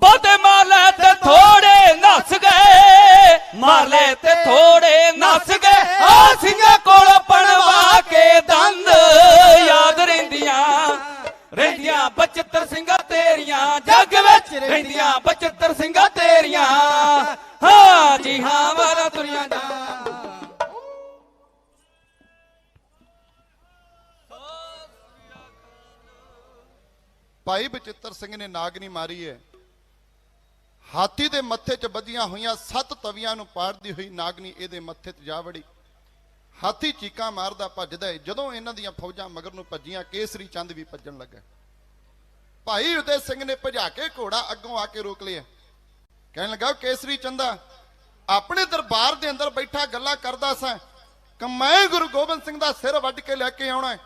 बहुते माले ते थोड़े नस गए माले ते थोड़े नस गए आ सिंघा कोल पणवा के दंद याद रहिंदियां रहिंदियां 75 सिंघा तेरियां जग विच रहिंदियां 75 सिंघा तेरियां हाँ जी हाँ वाला दुनिया दा ਭਾਈ ਬਚਿੱਤਰ ਸਿੰਘ ਨੇ ਨਾਗਨੀ ਮਾਰੀ ਹੈ। ਹਾਥੀ ਦੇ ਮੱਥੇ 'ਚ ਵੱਜੀਆਂ ਹੋਈਆਂ 7 ਤਵੀਆਂ ਨੂੰ ਪਾੜਦੀ ਹੋਈ ਨਾਗਨੀ ਇਹਦੇ ਮੱਥੇ 'ਤੇ ਜਾ ਵੜੀ। ਹਾਥੀ ਚੀਕਾਂ ਮਾਰਦਾ ਭੱਜਦਾ ਹੈ। ਜਦੋਂ ਇਹਨਾਂ ਦੀਆਂ ਫੌਜਾਂ ਮਗਰ ਨੂੰ ਭੱਜੀਆਂ ਕੇਸਰੀ ਚੰਦ ਵੀ ਭੱਜਣ ਲੱਗਾ। ਭਾਈ ਉਦੈ ਸਿੰਘ ਨੇ ਭਜਾ ਕੇ ਘੋੜਾ ਅੱਗੋਂ ਆ ਕੇ ਰੋਕ ਲਿਆ। ਕਹਿਣ ਲੱਗਾ ਕੇਸਰੀ ਚੰਦਾ ਆਪਣੇ ਦਰਬਾਰ ਦੇ ਅੰਦਰ ਬੈਠਾ ਗੱਲਾਂ ਕਰਦਾ ਸਾਂ ਕਿ ਮੈਂ ਗੁਰੂ ਗੋਬਿੰਦ ਸਿੰਘ ਦਾ ਸਿਰ ਵੱਢ ਕੇ ਲੈ ਕੇ ਆਉਣਾ ਹੈ।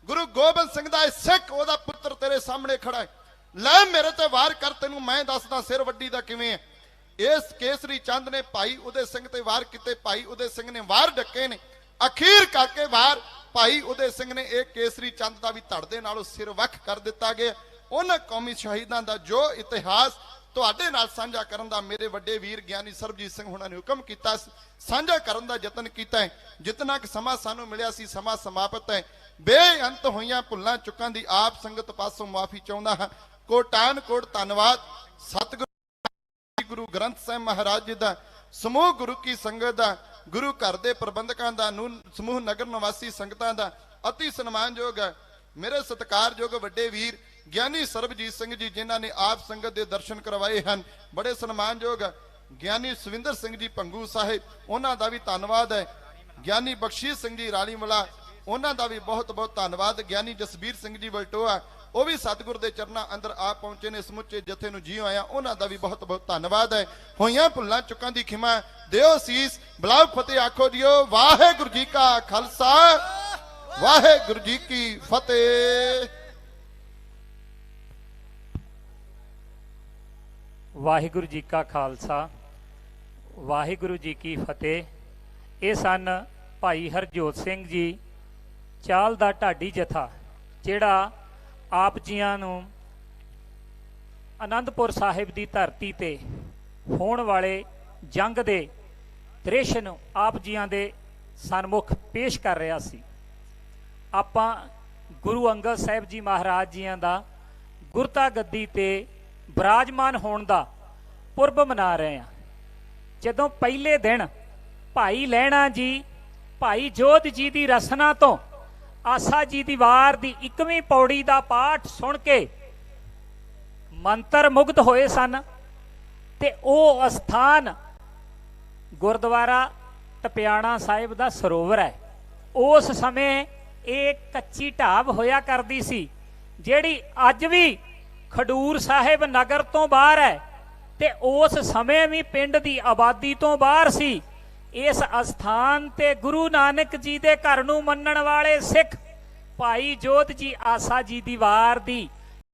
ਗੁਰੂ ਗੋਬਿੰਦ ਸਿੰਘ ਦਾ ਸਿੱਖ ਉਹਦਾ ਪੁੱਤਰ ਤੇਰੇ ਸਾਹਮਣੇ ਖੜਾ ਹੈ। ਲੈ ਮੇਰੇ ਤੇ ਵਾਰ ਕਰ ਤੈਨੂੰ ਮੈਂ ਦੱਸਦਾ ਸਿਰ ਵੱਡੀ ਦਾ ਕਿਵੇਂ ਹੈ। ਇਸ ਕੇਸਰੀ ਚੰਦ ਨੇ ਭਾਈ ਉਦੈ ਸਿੰਘ ਤੇ ਵਾਰ ਕੀਤੇ। ਭਾਈ ਉਦੈ ਸਿੰਘ ਨੇ ਵਾਰ ਡੱਕੇ ਨੇ। ਅਖੀਰ ਕਰਕੇ ਵਾਰ ਭਾਈ ਉਦੈ ਸਿੰਘ ਨੇ ਇਹ ਕੇਸਰੀ ਚੰਦ ਦਾ ਵੀ ਧੜ ਦੇ ਨਾਲੋਂ ਸਿਰ ਵੱਖ ਕਰ ਦਿੱਤਾ ਗਿਆ। ਉਹਨਾਂ ਕੌਮੀ ਸ਼ਹੀਦਾਂ ਦਾ ਜੋ ਇਤਿਹਾਸ ਤੁਹਾਡੇ ਨਾਲ ਸਾਂਝਾ ਕਰਨ ਦਾ ਮੇਰੇ ਵੱਡੇ ਵੀਰ ਗਿਆਨੀ ਸਰਬਜੀਤ ਸਿੰਘ ਹੁਣਾਂ ਨੇ ਹੁਕਮ ਕੀਤਾ ਸਾਂਝਾ ਕਰਨ ਦਾ ਯਤਨ ਕੀਤਾ ਹੈ। ਜਿਤਨਾ ਕਿ ਸਮਾਂ ਸਾਨੂੰ ਮਿਲਿਆ ਸੀ ਸਮਾਂ ਸਮਾਪਤ ਹੈ। ਬੇਅੰਤ ਹੋਈਆਂ ਭੁੱਲਾਂ ਚੁੱਕਾਂ ਦੀ ਆਪ ਸੰਗਤ ਪਾਸੋਂ ਮਾਫੀ ਚਾਹੁੰਦਾ ਹਾਂ। ਕੋਟਾਨ ਕੋਟ ਧੰਨਵਾਦ ਸਤਿਗੁਰੂ ਗੁਰੂ ਗ੍ਰੰਥ ਸਾਹਿਬ ਮਹਾਰਾਜ ਜੀ ਦਾ, ਸਮੂਹ ਗੁਰੂ ਕੀ ਸੰਗਤ ਦਾ, ਗੁਰੂ ਘਰ ਦੇ ਪ੍ਰਬੰਧਕਾਂ ਦਾ, ਸਮੂਹ ਨਗਰ ਨਿਵਾਸੀ ਸੰਗਤਾਂ ਦਾ ਅਤੀ ਸਨਮਾਨਯੋਗ ਹੈ ਮੇਰੇ ਸਤਿਕਾਰਯੋਗ ਵੱਡੇ ਵੀਰ ਗਿਆਨੀ ਸਰਬਜੀਤ ਸਿੰਘ ਜੀ ਜਿਨ੍ਹਾਂ ਨੇ ਆਪ ਸੰਗਤ ਦੇ ਦਰਸ਼ਨ ਕਰਵਾਏ ਹਨ। ਬੜੇ ਸਨਮਾਨਯੋਗ ਗਿਆਨੀ ਸਵਿੰਦਰ ਸਿੰਘ ਜੀ ਭੰਗੂ ਸਾਹਿਬ ਉਹਨਾਂ ਦਾ ਵੀ ਧੰਨਵਾਦ ਹੈ। ਗਿਆਨੀ ਬਖਸ਼ੀਸ਼ ਸਿੰਘ ਜੀ ਰਾਲੀਵਾਲਾ ਉਹਨਾਂ ਦਾ ਵੀ ਬਹੁਤ ਬਹੁਤ ਧੰਨਵਾਦ। ਗਿਆਨੀ ਜਸਬੀਰ ਸਿੰਘ ਜੀ ਵਲਟੋਆ ਉਹ ਵੀ ਸਤਿਗੁਰ ਦੇ ਚਰਨਾਂ ਅੰਦਰ ਆ ਪਹੁੰਚੇ ਨੇ। ਸਮੁੱਚੇ ਜਥੇ ਨੂੰ ਜੀ ਆਇਆਂ ਉਹਨਾਂ ਦਾ ਵੀ ਬਹੁਤ ਬਹੁਤ ਧੰਨਵਾਦ ਹੈ। ਹੋਈਆਂ ਭੁੱਲਾਂ ਚੁੱਕਾਂ ਦੀ ਖਿਮਾ ਦਿਓ ਸੀਸ ਬਲਾਉ ਫਤਿਹ ਆਖੋ ਦਿਓ। ਵਾਹਿਗੁਰੂ ਜੀ ਕਾ ਖਾਲਸਾ ਵਾਹਿਗੁਰੂ ਜੀ ਕੀ ਫਤਿਹ। ਵਾਹਿਗੁਰੂ ਜੀ ਕਾ ਖਾਲਸਾ ਵਾਹਿਗੁਰੂ ਜੀ ਕੀ ਫਤਿਹ। ਇਹ ਸਨ ਭਾਈ ਹਰਜੋਤ ਸਿੰਘ ਜੀ ਚਾਲ ਦਾ ਢਾਡੀ ਜਥਾ ਜਿਹੜਾ ਆਪ ਜੀਆਂ ਨੂੰ ਆਨੰਦਪੁਰ ਸਾਹਿਬ ਦੀ ਧਰਤੀ ਤੇ ਹੋਣ ਵਾਲੇ ਜੰਗ ਦੇ ਦ੍ਰਿਸ਼ ਨੂੰ ਆਪ ਜੀਆਂ ਦੇ ਸਨਮੁਖ ਪੇਸ਼ ਕਰ ਰਿਹਾ ਸੀ। ਆਪਾਂ ਗੁਰੂ ਅੰਗਦ ਸਾਹਿਬ ਜੀ ਮਹਾਰਾਜ ਜੀਆਂ ਦਾ ਗੁਰਤਾ ਗੱਦੀ ਤੇ ਬਿਰਾਜਮਾਨ ਹੋਣ ਦਾ ਪੁਰਬ ਮਨਾ ਰਹੇ ਹਾਂ। ਜਦੋਂ ਪਹਿਲੇ ਦਿਨ ਭਾਈ ਲਹਿਣਾ ਜੀ ਭਾਈ ਜੋਧ ਜੀ ਦੀ ਰਸਨਾ ਤੋਂ ਆਸਾ ਜੀ ਦੀ ਵਾਰ ਦੀ 21ਵੀਂ ਪੌੜੀ ਦਾ ਪਾਠ ਸੁਣ ਕੇ ਮੰਤਰ ਮੁਗਧ ਹੋਏ ਸਨ ਤੇ ਉਹ ਅਸਥਾਨ ਗੁਰਦੁਆਰਾ ਟਪਿਆਣਾ ਸਾਹਿਬ ਦਾ ਸਰੋਵਰ ਹੈ। ਉਸ ਸਮੇਂ ਇਹ ਕੱਚੀ ਢਾਬ ਹੋਇਆ ਕਰਦੀ ਸੀ ਜਿਹੜੀ ਅੱਜ ਵੀ ਖਡੂਰ ਸਾਹਿਬ ਨਗਰ ਤੋਂ ਬਾਹਰ ਹੈ ਤੇ ਉਸ ਸਮੇਂ ਵੀ ਪਿੰਡ ਦੀ ਆਬਾਦੀ ਤੋਂ ਬਾਹਰ ਸੀ। ਇਸ ਅਸਥਾਨ ਤੇ ਗੁਰੂ ਨਾਨਕ ਜੀ ਦੇ ਘਰ ਨੂੰ ਮੰਨਣ ਵਾਲੇ ਸਿੱਖ ਭਾਈ ਜੋਧ ਜੀ ਆਸਾ ਜੀ ਦੀ ਵਾਰ ਦੀ